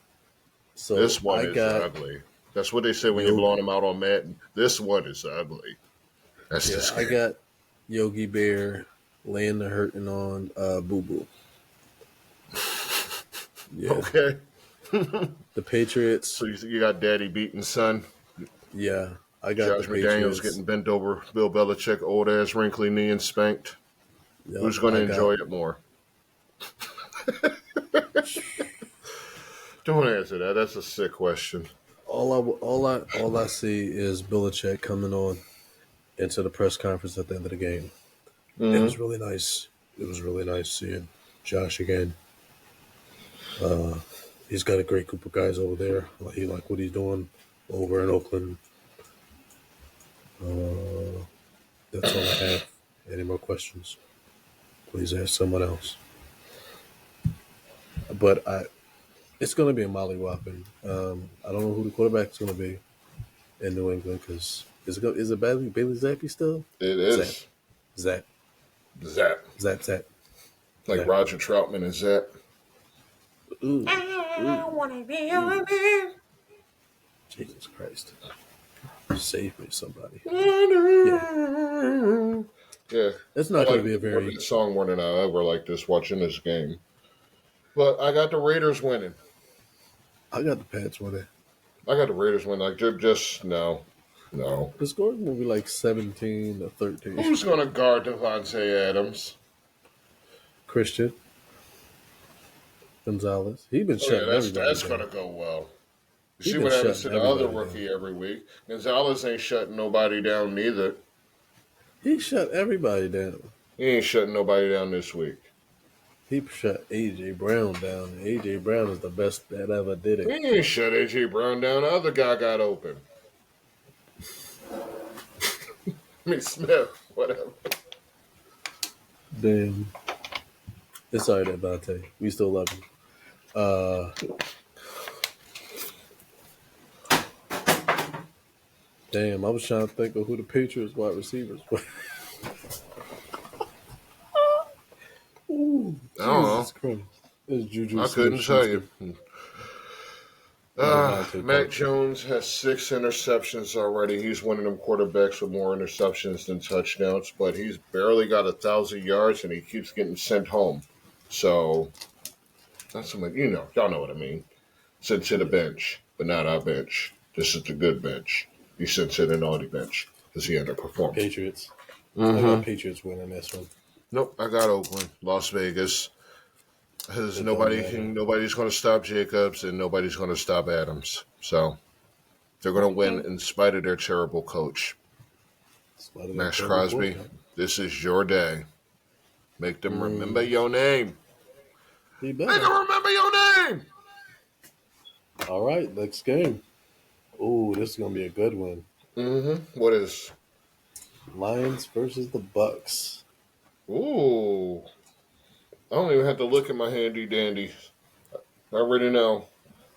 So This one I is got ugly. That's what they say when you're Yogi. blowing them out on Madden. This one is ugly. That's the Yeah, I scary. got Yogi Bear laying the hurting on Boo Boo. Yeah, Okay. the Patriots. So you got daddy beating son. Yeah, I got the Josh McDaniels Patriots. getting bent over, Bill Belichick, old ass wrinkly knee and spanked. Yep, Who's going to I got. enjoy it more? Don't answer that. That's a sick question. All I see is Belichick coming on into the press conference at the end of the game. It Mm-hmm. was really nice. It was really nice seeing Josh again. He's got a great group of guys over there. He like what he's doing over in Oakland. Uh, that's all I have. Any more questions? Please ask someone else. But it's going to be a mollywhopping. I don't know who the quarterback's going to be in New England because is it Bailey Zappi still? It Zap, is. Zap, Zap. Zap. Like Zap. Roger Troutman and Zap. Ooh, I ooh, want to be ooh. your man. Jesus Christ! Save me, somebody. Yeah, Yeah. it's I not going to like be a the very. song more than I ever like this watching this game. But I got the Raiders winning. I got the Pats winning. I got the Raiders winning. Like, they're just, no. No. The score's going to be like 17-13. Who's going to guard Devontae Adams? Christian Gonzalez. He's been Oh, yeah, shutting everybody that's going to down. go well. You He see been what happens to shutting the other everybody rookie down. every week. Gonzalez ain't shutting nobody down neither. He shut everybody down. He ain't shutting nobody down this week. He shut AJ Brown down. AJ Brown is the best that ever did He it. ain't shut A.J. Brown down. The other guy got open. Smith, whatever. Damn. It's all right, Devontae. We still love him. Damn, I was trying to think of who the Patriots wide receivers were. Ooh, I don't know. Jesus Christ. It's Juju I couldn't tell you. Smith-Schuster and Devontae Mac Parker. Jones has 6 interceptions already. He's one of them quarterbacks with more interceptions than touchdowns, but he's barely got 1,000 yards and he keeps getting sent home. So that's what y'all know what I mean. Sent to the bench, but not our bench. This is the good bench. He sent to the naughty bench because he underperformed. Patriots. I Mm-hmm. got Patriots winning this one. Nope, I got Oakland, Las Vegas. Because It don't matter. nobody's going to stop Jacobs and nobody's going to stop Adams. So they're going to win in spite of their terrible coach. Spite of that Max terrible Crosby, quarterback. this is your day. Make them remember your name. He Make better. them remember your name. All right, next game. Ooh, this is gonna be a good one. Mm-hmm. What is? Lions versus the Bucks. Ooh. I don't even have to look at my handy dandy. I already know.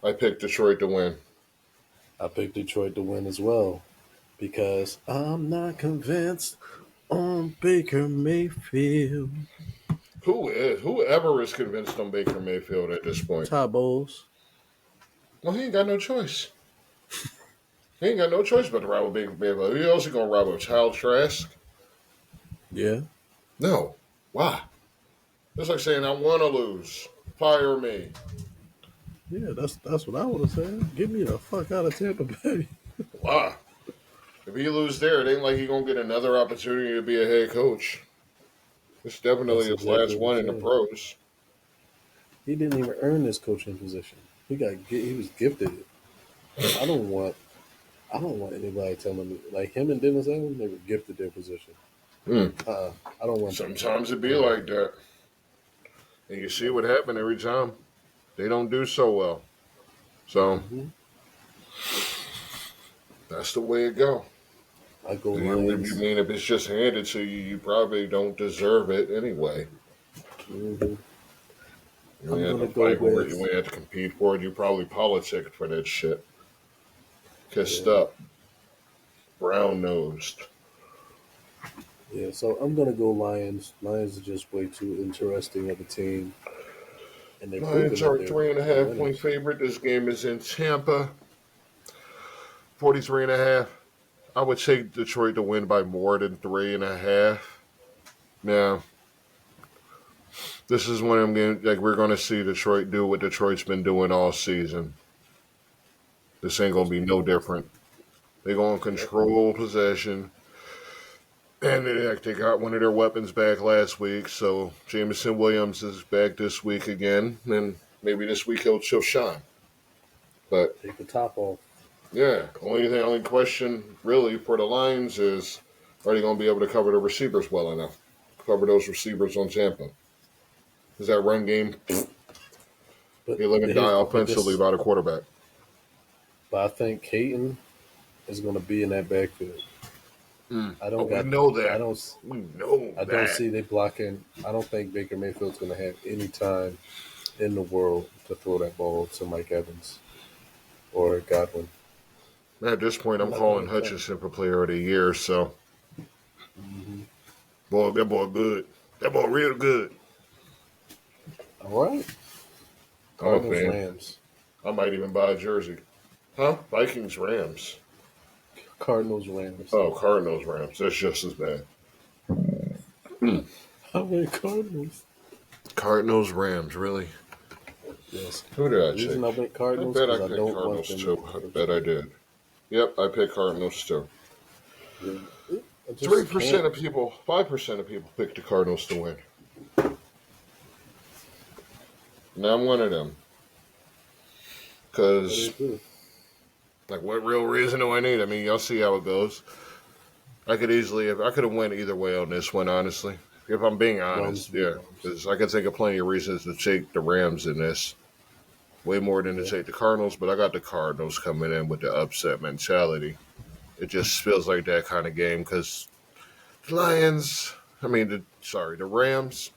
I picked Detroit to win. I picked Detroit to win as well because I'm not convinced on Baker Mayfield. Whoever is convinced on Baker Mayfield at this point? Todd Bowles. Well, he ain't got no choice. He ain't got no choice but to ride with Baker Mayfield. He also gonna ride with Child Trask? Yeah. No. Why? It's like saying I want to lose. Fire me. Yeah, that's what I would have said. Get me the fuck out of Tampa Bay. Why? If he lose there, it ain't like he gonna get another opportunity to be a head coach. It's definitely That's his last exactly one what in the I'm saying. pros. He didn't even earn this coaching position. He was gifted it. I don't want anybody telling me like him and Dennis Allen. They were gifted their position. Hmm. I don't want. Sometimes it be like that. And you see what happened every time. They don't do so well. So Mhm. that's the way it go. I go If Lions. you mean if it's just handed to you, you probably don't deserve it anyway. Mhm. You I'm ain't gonna have to go fight for it. with You ain't have to compete for it. You probably politic for that shit. Kissed yeah. up. Brown nosed. Yeah, so I'm gonna go Lions. Lions are just way too interesting of a team, and they're proving Lions that are they're 3.5 point winners. favorite. This game is in Tampa. 43.5. I would take Detroit to win by more than 3.5. Now, this is when we're gonna see Detroit do what Detroit's been doing all season. This ain't gonna Let's be be no honest. different. They're going to control possession. And they got one of their weapons back last week, so Jameson Williams is back this week again, and maybe this week he'll shine. But Take the top off. yeah, only question really for the Lions is, are they going to be able to cover the receivers well enough? Cover those receivers on Tampa. Is that run game? But They live and die offensively by the quarterback. But I think Caton is going to be in that backfield. I don't we know that. I don't. We know I that. don't see they blocking. I don't think Baker Mayfield's going to have any time in the world to throw that ball to Mike Evans or Godwin. At this point, I'm calling Hutchinson for Player of the Year. So, boy, that boy good. That boy real good. All right. Oh, Cardinals, man. Rams. I might even buy a jersey. Huh? Vikings, Rams. Cardinals, Rams. Oh, Cardinals, Rams. That's just as bad. How many Cardinals? Cardinals, Rams, really? Yes. Who did I The reason I take? went I Cardinals bet I because I picked don't want Cardinals them. too. I bet I did. Yep, I picked Cardinals too. I just 3% can't. of people, 5% of people picked the Cardinals to win. And I'm one of them. Because, like, what real reason do I need? I mean, y'all see how it goes. I could have went either way on this one, honestly. If I'm being honest, yeah. Because I could think of plenty of reasons to take the Rams in this. Way more than to take the Cardinals, but I got the Cardinals coming in with the upset mentality. It just feels like that kind of game because the Rams,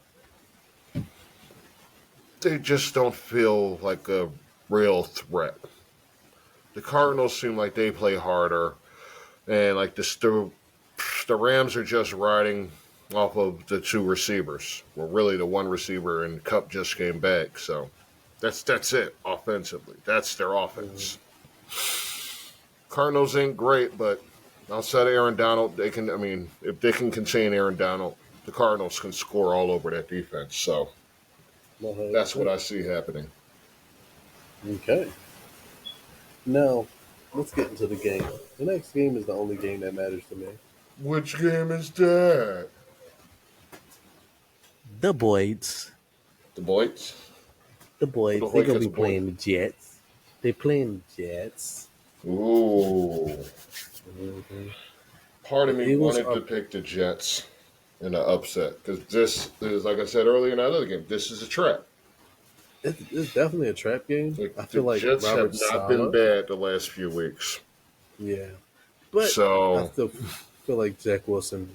they just don't feel like a real threat. The Cardinals seem like they play harder, and like the Rams are just riding off of the two receivers. Well, really, the one receiver and Kupp just came back, so that's it offensively. That's their offense. Cardinals ain't great, but outside of Aaron Donald, they can. I mean, if they can contain Aaron Donald, the Cardinals can score all over that defense. So that's what I see happening. Okay. Now, let's get into the game. The next game is the only game that matters to me. Which game is that? The Boys. The Boys? The Boys. The They're going to Lakers be playing the Jets. They're playing the Jets. Ooh. Part of me Eagles wanted to pick the Jets in an upset because this is, like I said earlier in that other game, this is a trap. It's definitely a trap game. I feel the like Jets Robert have not Saleh, been bad the last few weeks. Yeah. But I So, still feel like Zach Wilson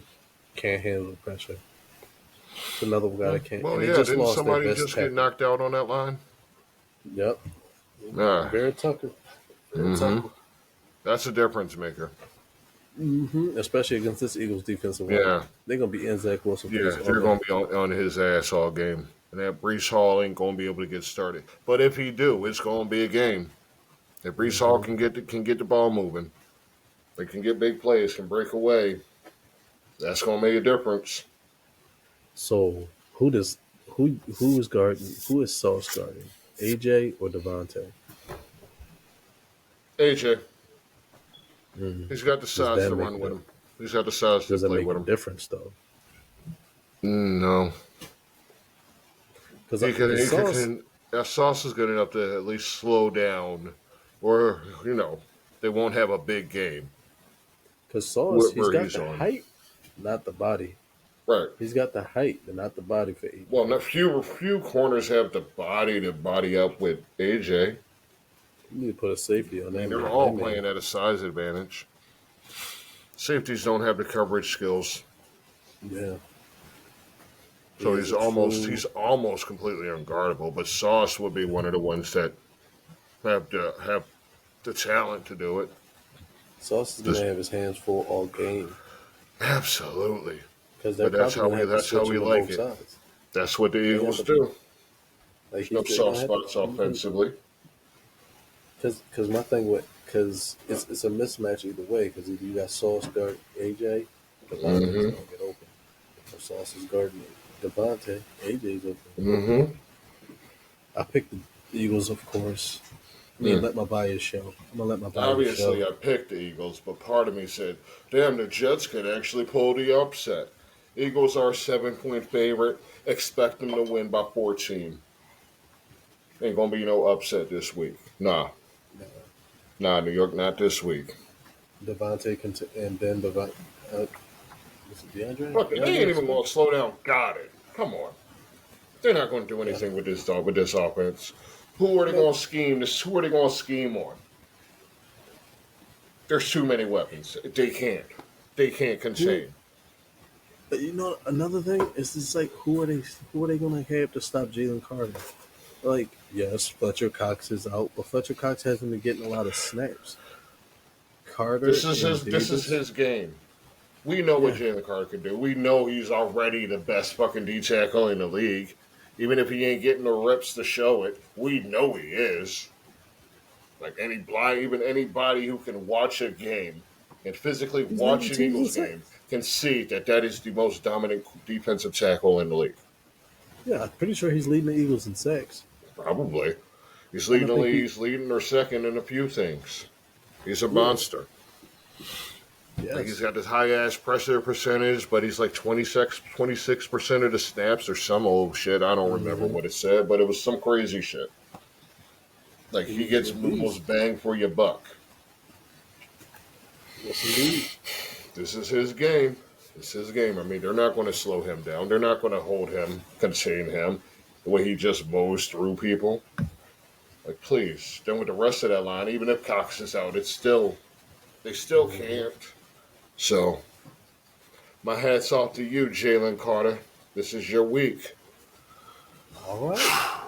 can't handle the pressure. It's another guy that can't. well, and they yeah, just didn't lost their somebody best just get tackle. knocked out on that line? Yep. Nah. Barrett Tucker. Mhm. That's a difference maker. Especially against this Eagles defensive line. Yeah. They're going to be in Zach Wilson. Yeah, they're going to be on his ass all game. And that Brees Hall ain't going to be able to get started. But if he do, it's going to be a game. If Brees Hall can get the ball moving, they can get big plays, can break away, that's going to make a difference. So who is guarding? Who is Sauce guarding? AJ or Devontae? AJ. He's got the size that to make run it with up? him. He's got the size to Does that play make with a him. difference though? No. Because Sauce is good enough to at least slow down, or they won't have a big game. Sauce, he's where got he's the on. height, not the body. Right. He's got the height, but not the body for AJ. Well, few corners have the body to body up with AJ. You need to put a safety on I that. mean, they're man. all That man- playing at a size advantage. Safeties don't have the coverage skills, Yeah. so He's he's almost completely unguardable. But Sauce would be one of the ones that have the talent to do it. Sauce is going to have his hands full all game Absolutely, because but that's how we like it. sides. That's what the Eagles do. Like No soft spots offensively. Because my thing with it's a mismatch either way. Because if you got Sauce guard AJ, Devontae's Mm-hmm. gonna get open. If Sauce is guarding Devontae, AJ's open. Mm-hmm. I picked the Eagles, of course. Mm. let my bias show. I'm gonna let my bias Obviously, show. I picked the Eagles, but part of me said, damn, the Jets could actually pull the upset. Eagles are a 7-point favorite. Expect them to win by 14. Ain't gonna be no upset this week. Nah, No. nah, New York, not this week. And then was it DeAndre? Fuck it, they ain't DeAndre even Swift? gonna slow down. Got it. Come on, they're not gonna do Yeah. anything with this offense. Who are they Nope. gonna scheme? Who are they gonna scheme on? There's too many weapons. They can't. They can't Who? contain. Another thing is just like who are they gonna have to stop Jalen Carter? Like, yes, Fletcher Cox is out, but Fletcher Cox hasn't been getting a lot of snaps. This Carter is and his. This is Davis, his game. We know what yeah, Jalen Carter can do. We know he's already the best fucking D tackle in the league. Even if he ain't getting the reps to show it, we know he is. Like even anybody who can watch a game and physically he's watch leading an teams in Eagles game sacks. can see that that is the most dominant defensive tackle in the league. Yeah, I'm pretty sure he's leading the Eagles in sacks, Probably. He's and I leading the think league. he, He's leading or second in a few things. He's a yeah, monster. Like he's yes, got this high ass pressure percentage, but he's like 26% of the snaps or some old shit. I don't remember mm-hmm. what it said, but it was some crazy shit. Like he He's gets a the beast. most bang for your buck. Yes, indeed. This is his game. It's his game. I mean, they're not going to slow him down. They're not going to hold him, contain him, the way he just mows through people. Like, please. Then with the rest of that line, even if Cox is out, they still Mm-hmm. can't. So, my hat's off to you, Jalen Carter. This is your week. All right.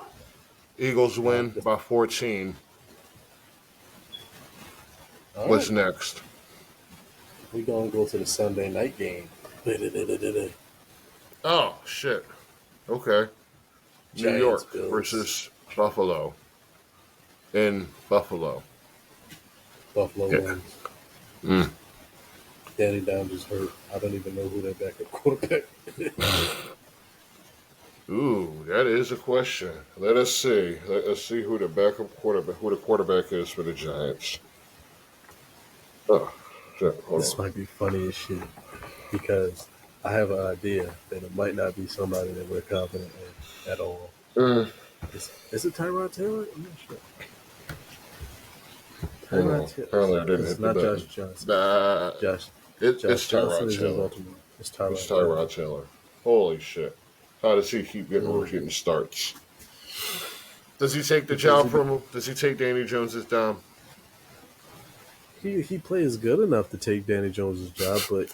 Eagles Uh, win by 14. all What's right. next? We're gonna go to the Sunday night game. Oh, shit. Okay. New Giants York Bills. versus Buffalo in Buffalo. Buffalo Yeah. wins. Mm. Danny Downs is hurt. I don't even know who their backup quarterback is. Ooh, that is a question. Let us see. Let us see who the quarterback is for the Giants. Oh, shit. Hold This on. might be funny as shit because I have an idea that it might not be somebody that we're confident in at all. Mm, Is it Tyrod Taylor? I'm not sure. hold on. Tyrod Taylor. Apparently, I didn't It's hit the not Josh button. Johnson. Nah, Josh it's Josh Johnson Tyrod is in Taylor. Baltimore. It's It's Tyrod Taylor. Tyrod Taylor. Holy shit! How does he keep Mm. getting starts? Does he take the Because job from him? Does he take Danny Jones's job? he plays good enough to take Danny Jones's job, but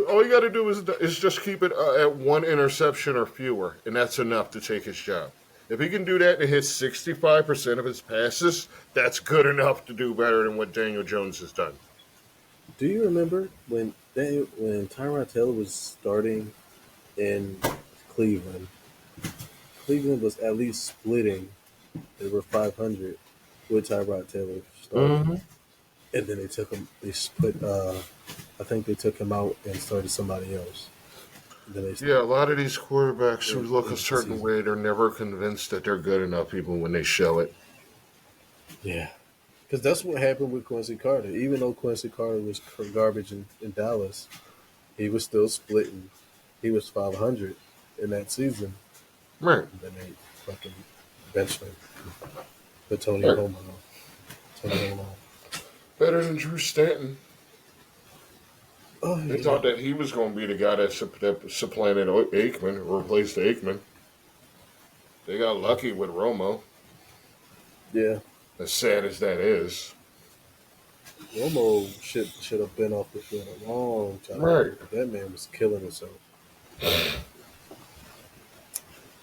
All you got to do is just keep it at one interception or fewer, and that's enough to take his job. If he can do that and hit 65% of his passes, that's good enough to do better than what Daniel Jones has done. do you remember when Tyrod Taylor was starting in Cleveland? Cleveland was at least splitting. They were 500 with Tyrod Taylor starting, Mm-hmm. and then they took him. They split. I think they took him out and started somebody else. And then Yeah, a lot of these quarterbacks who look a into the certain season. way, they're never convinced that they're good enough, even when they show it. Yeah, because that's what happened with Quincy Carter. Even though Quincy Carter was garbage in Dallas, he was still splitting. He was 500 in that season, Right, and then they fucking benched him. Put Tony right. Romo. Tony Romo. Better than Drew Stanton. Oh They yeah, thought that he was going to be the guy that supplanted Aikman, or replaced Aikman. They got lucky with Romo, yeah. as sad as that is. Romo should have been off the field a long time Right. ago. That man was killing himself.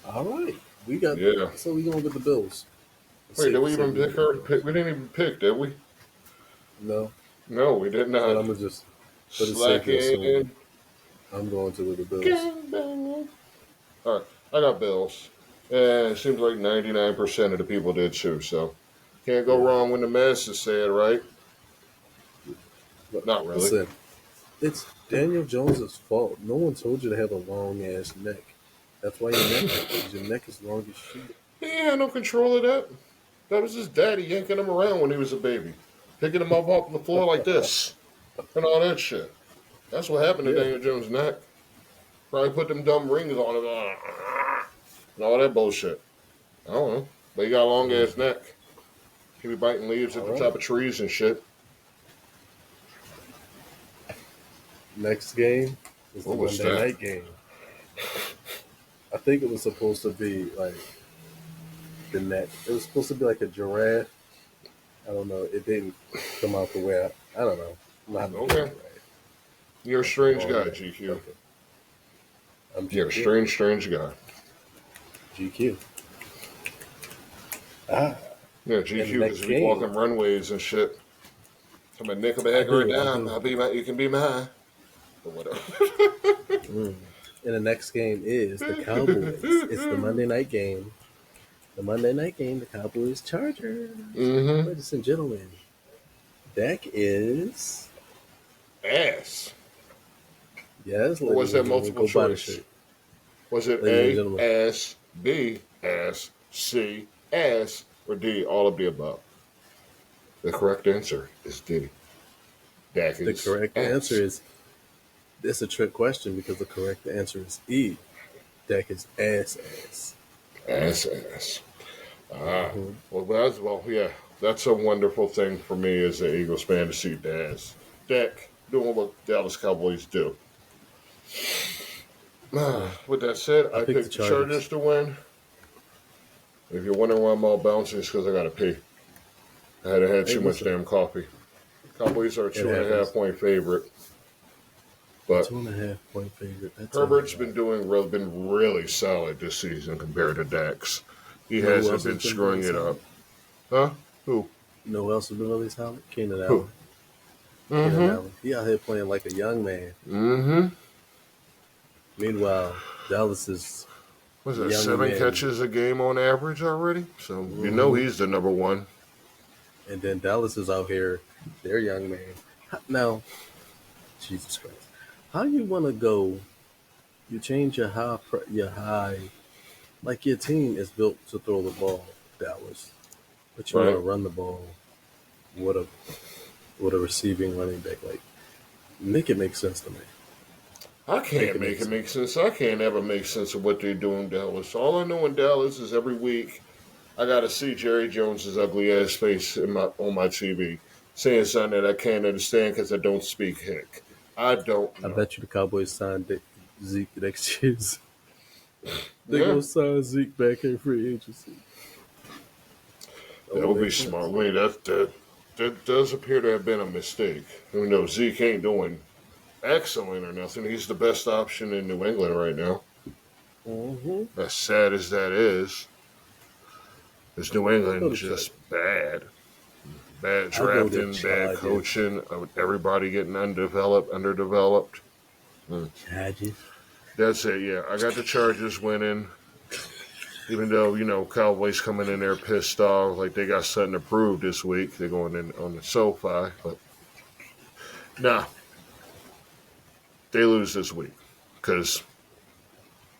All right, we got. Yeah. So we going with the Bills. Wait, did we Say even we pick with the her? Bills. We didn't even pick, did we? No, No, we did but not. I'm gonna just for the sake of assuming, Slacking. I'm going to with the Bills. Gangbanging. All right, I got Bills. And it seems like 99% of the people did too, so can't go Yeah. wrong when the masses say it, right? But Not really. listen, it's Daniel Jones's fault. No one told you to have a long ass neck. That's why your neck hurts. 'Cause your neck is long as shit. He ain't had no control of that. That was his daddy yanking him around when he was a baby, picking him up off the floor like this, and all that shit. That's what happened to Yeah. Daniel Jones' neck. Probably put them dumb rings on him and all that bullshit. I don't know. But he got a long ass neck. He be biting leaves at All the right. top of trees and shit. Next game is the What was Monday that? night game. I think it was supposed to be like the net. It was supposed to be like a giraffe. I don't know. It didn't come out the way I don't know. I'm not Okay. right. You're a strange guy, Okay. GQ. Okay. I'm You're a GQ. strange guy. GQ. Ah, Yeah, and the GQ, next because we game. walk them runways and shit. I'm a Nickelback I right do. I now. do. I'll be my, you can be mine. Or whatever. Mm. And the next game is the Cowboys. It's the Monday night game. The Monday night game, the Cowboys Chargers. Mm-hmm. Ladies and gentlemen, Dak is Ass. yes, Or was ladies that and gentlemen, multiple go buy the choice? shirt. Was it Ladies and A, gentlemen, ass, B, ass, C, ass, or D, all of the above? The correct answer is D. Dak the is correct ass. answer is it's a trick question because the correct answer is E. Dak is ass. Ass. Ah, Mhm. well, yeah. That's a wonderful thing for me as an Eagles fan to see Dak doing what Dallas Cowboys do. Yeah, With that said, I I picked the picked the Chargers Chargers. to win. If you're wondering why I'm all bouncing, it's because I got to pee. I had Hey, too much listen, damn coffee. Cowboys are a it 2.5 happens. point favorite, but 2.5 point favorite. That's all Herbert's right. been really solid this season compared to Dax. He You know who hasn't else has been been really screwing it solid? up, huh? Who? You know who else has been really solid? Keenan Who? Allen. Keenan Mm-hmm. Allen. He out here playing like a young man. Mm-hmm. Meanwhile, Dallas is Was that young 7 men. catches a game on average already? So you know Hmm. he's the number one. And then Dallas is out here, their young man. Now, Jesus Christ, how you want to go? You change your high, like your team is built to throw the ball, Dallas, but you want to Right? run the ball with a receiving running back. Like, make it make sense to me. I Make can't it make make it sense. make sense. I can't ever make sense of what they do in Dallas. All I know in Dallas is every week I got to see Jerry Jones's ugly ass face on my TV saying something that I can't understand because I don't speak hick. I don't I know. bet you the Cowboys signed Zeke next year. They're Yeah, gonna sign Zeke back in free agency. that Only would be makes sense. smart. Wait, that does appear to have been a mistake. You know, Zeke ain't doing excellent or nothing. He's the best option in New England right now. Mm-hmm. As sad as that is New Go England to Chargers. just bad. Bad I go to drafting, bad Chargers. coaching, everybody getting underdeveloped. Mm. Chargers. That's it, yeah. I got the Chargers winning, even though, Cowboys coming in there pissed off, like they got something to prove this week. They're going in on the SoFi, but nah, they lose this week because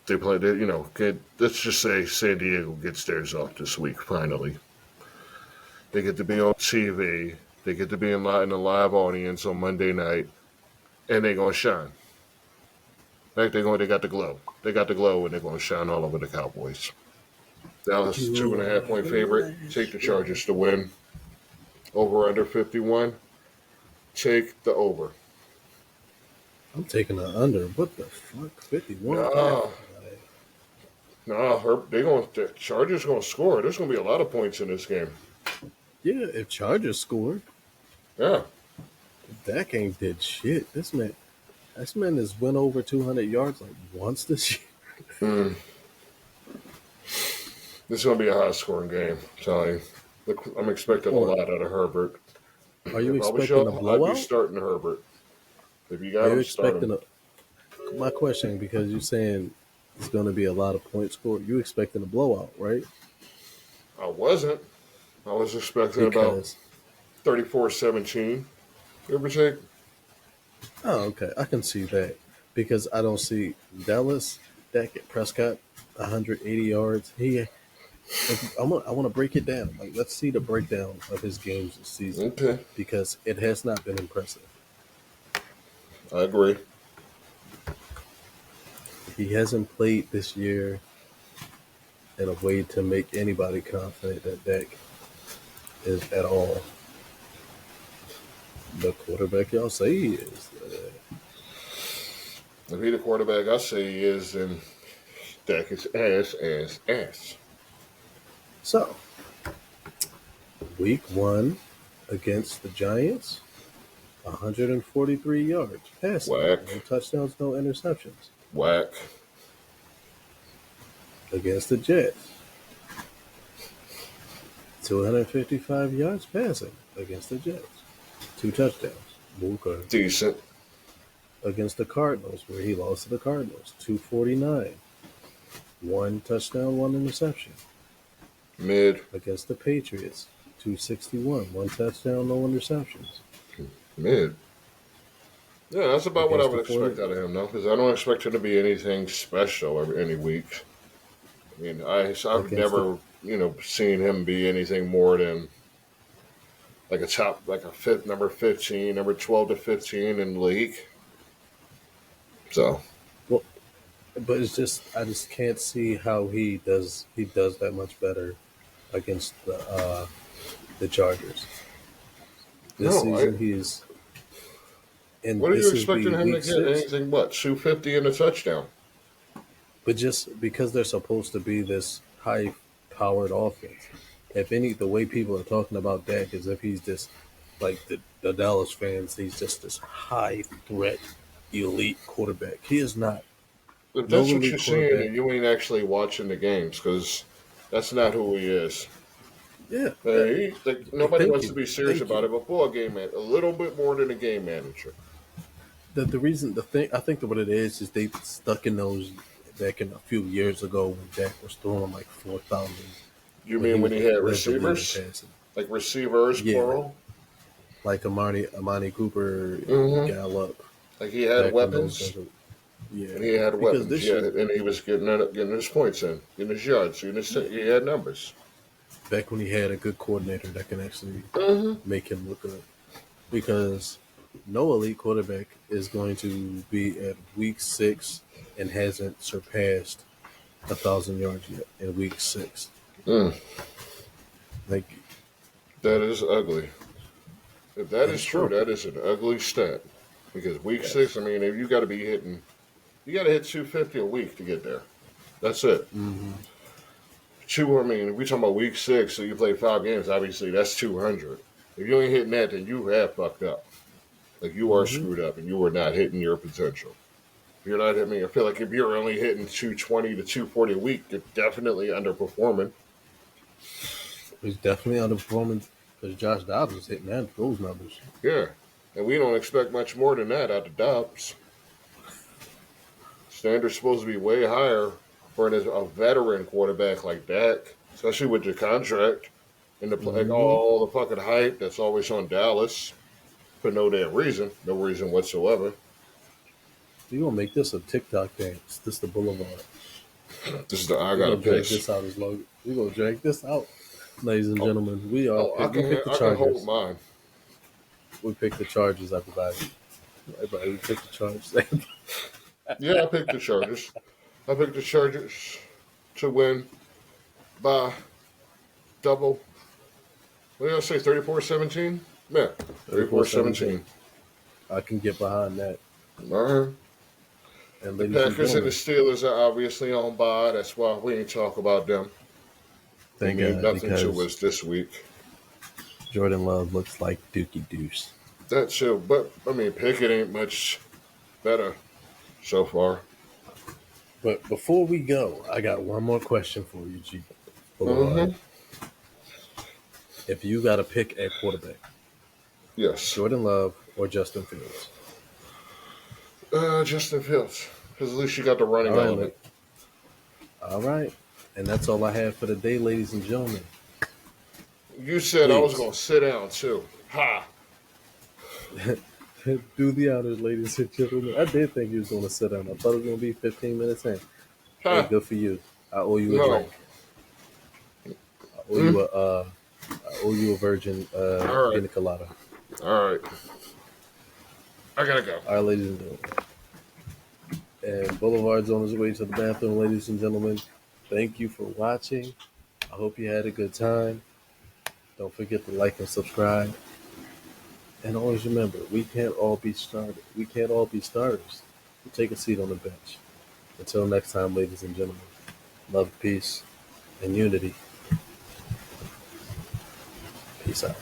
let's just say San Diego gets theirs off this week, finally. They get to be on TV, they get to be in a live audience on Monday night, and they're going to shine. Like they got the glow. They got the glow, and they're going to shine all over the Cowboys. Dallas two You and a half are point the favorite. Take the last one. Chargers to win. Over under 51. Take the over. I'm taking the under. What the fuck? 51? No, no, the Chargers going to score. There's going to be a lot of points in this game. Yeah, if Chargers scored, Yeah, Dak ain't did shit. This man has went over 200 yards like once this year. mm. This is going to be a high scoring game. I'm telling you. Look, I'm expecting a Or lot out of Herbert. are you If I was expecting a y'all, I'd be blowout? starting Herbert. If you Are got you him, start him. expecting a? My question, because you're saying it's going to be a lot of points scored. You expecting a blowout, right? I wasn't. I was expecting about Because 34-17. Give or take. okay, I can see that because I don't see Dallas Dak Prescott 180 yards. I want to break it down. Like, let's see the breakdown of his games this season Okay, because it has not been impressive. I agree. He hasn't played this year in a way to make anybody confident that Dak is at all the quarterback y'all say he is. If he the quarterback I say he is, then Dak is ass. So, week one against the Giants, 143 yards passing, Whack, no touchdowns, no interceptions. whack. Against the Jets, 255 yards passing against the Jets, two touchdowns. Booker. Decent. Against the Cardinals, where he lost to the Cardinals, 249, one touchdown, one interception. Mid. Against the Patriots, 261, one touchdown, no interceptions. Mid. Yeah, that's about what I would Against the expect out of him, though, because I don't expect him to be anything special any week. I mean, I've never, seen him be anything more than like number 15, number 12 to 15 in the league. So, Well, but it's just I just can't see how he does that much better against the Chargers. This no, season he's and what are you this is expecting the him to week get? 6. Anything but 250 and a touchdown. But just because they're supposed to be this high powered offense, if any, the way people are talking about Dak is if he's just like the Dallas fans, he's just this high threat, elite quarterback. He is not. If No that's what elite you're saying, quarterback. then you ain't actually watching the games because that's not who he is. Yeah. Nobody Thank wants to you. be serious Thank about you. it, but for a game man, a little bit more than a game manager. The reason I think that what it is they stuck in those back in a few years ago when Dak was throwing like 4,000 You when he mean when he had led the league in receivers? passing. Like receivers, Yeah, plural? like Amani Cooper, Mm-hmm. Gallup, Like he had back when those weapons. guys were. Yeah, And he had because weapons, this yeah. year, And he was getting his points in, getting his yards, he had numbers. back when he had a good coordinator that can actually Mm-hmm. make him look good. Because no elite quarterback is going to be at week 6 and hasn't surpassed 1,000 yards yet in week 6. Mm, Like, that is ugly. If that and is it's true, broken. that is an ugly stat. Because week Yes. 6, I mean, if you got to you got to hit 250 a week to get there. That's it. Mm-hmm. I mean, if we talking about week 6, so you play 5 games, obviously that's 200. If you ain't hitting that, then you have fucked up. Like you are Mm-hmm. screwed up and you are not hitting your potential. If you're not hitting, I feel like if you're only hitting 220 to 240 a week, you're definitely underperforming. He's definitely underperforming because Josh Dobbs is hitting those numbers. Yeah. And we don't expect much more than that out of Dobbs. Standard's supposed to be way higher for a veteran quarterback like Dak, especially with your contract and like Mm-hmm. all the fucking hype that's always on Dallas for no damn reason, no reason whatsoever. We're going to make this a TikTok dance. This the Boulevard. This is the I We're gotta going to drag piss. this out as long. We're going to drag this out. Ladies and Oh, gentlemen, we picked the I can hold Chargers. mine. We picked the Chargers, everybody. Everybody, we picked the Chargers. Yeah, I picked the Chargers. I picked the Chargers to win by double. What did I say? 34-17? Yeah, 34-17. 34-17. I can get behind that. All right. And The ladies and Packers and the gentlemen, Steelers are obviously on bye. That's why we ain't talk about them. They thank mean God nothing to because us this week. Jordan Love looks like Dookie Deuce. That's it. But, I mean, Pickett ain't much better so far. But before we go, I got one more question for you, G. Boulevard. Mm-hmm. If you got to pick a quarterback, Yes. Jordan Love or Justin Fields? Justin Fields. Because at least you got the running All right, element. all right. And that's all I have for the day, ladies and gentlemen. You said I was Please going to sit down, too. Ha! do the honors, ladies and gentlemen. I did think you was going to sit down. I thought it was going to be 15 minutes in. Hey, Ha! good for you. I owe you a No. drink. I owe you a virgin All right. pina colada. All right. I gotta go. All right, ladies and gentlemen. And Boulevard's on his way to the bathroom, ladies and gentlemen. Thank you for watching. I hope you had a good time. Don't forget to like and subscribe. And always remember, we can't all be started. We can't all be starters. Take a seat on the bench. Until next time, ladies and gentlemen. Love, peace, and unity. Peace out.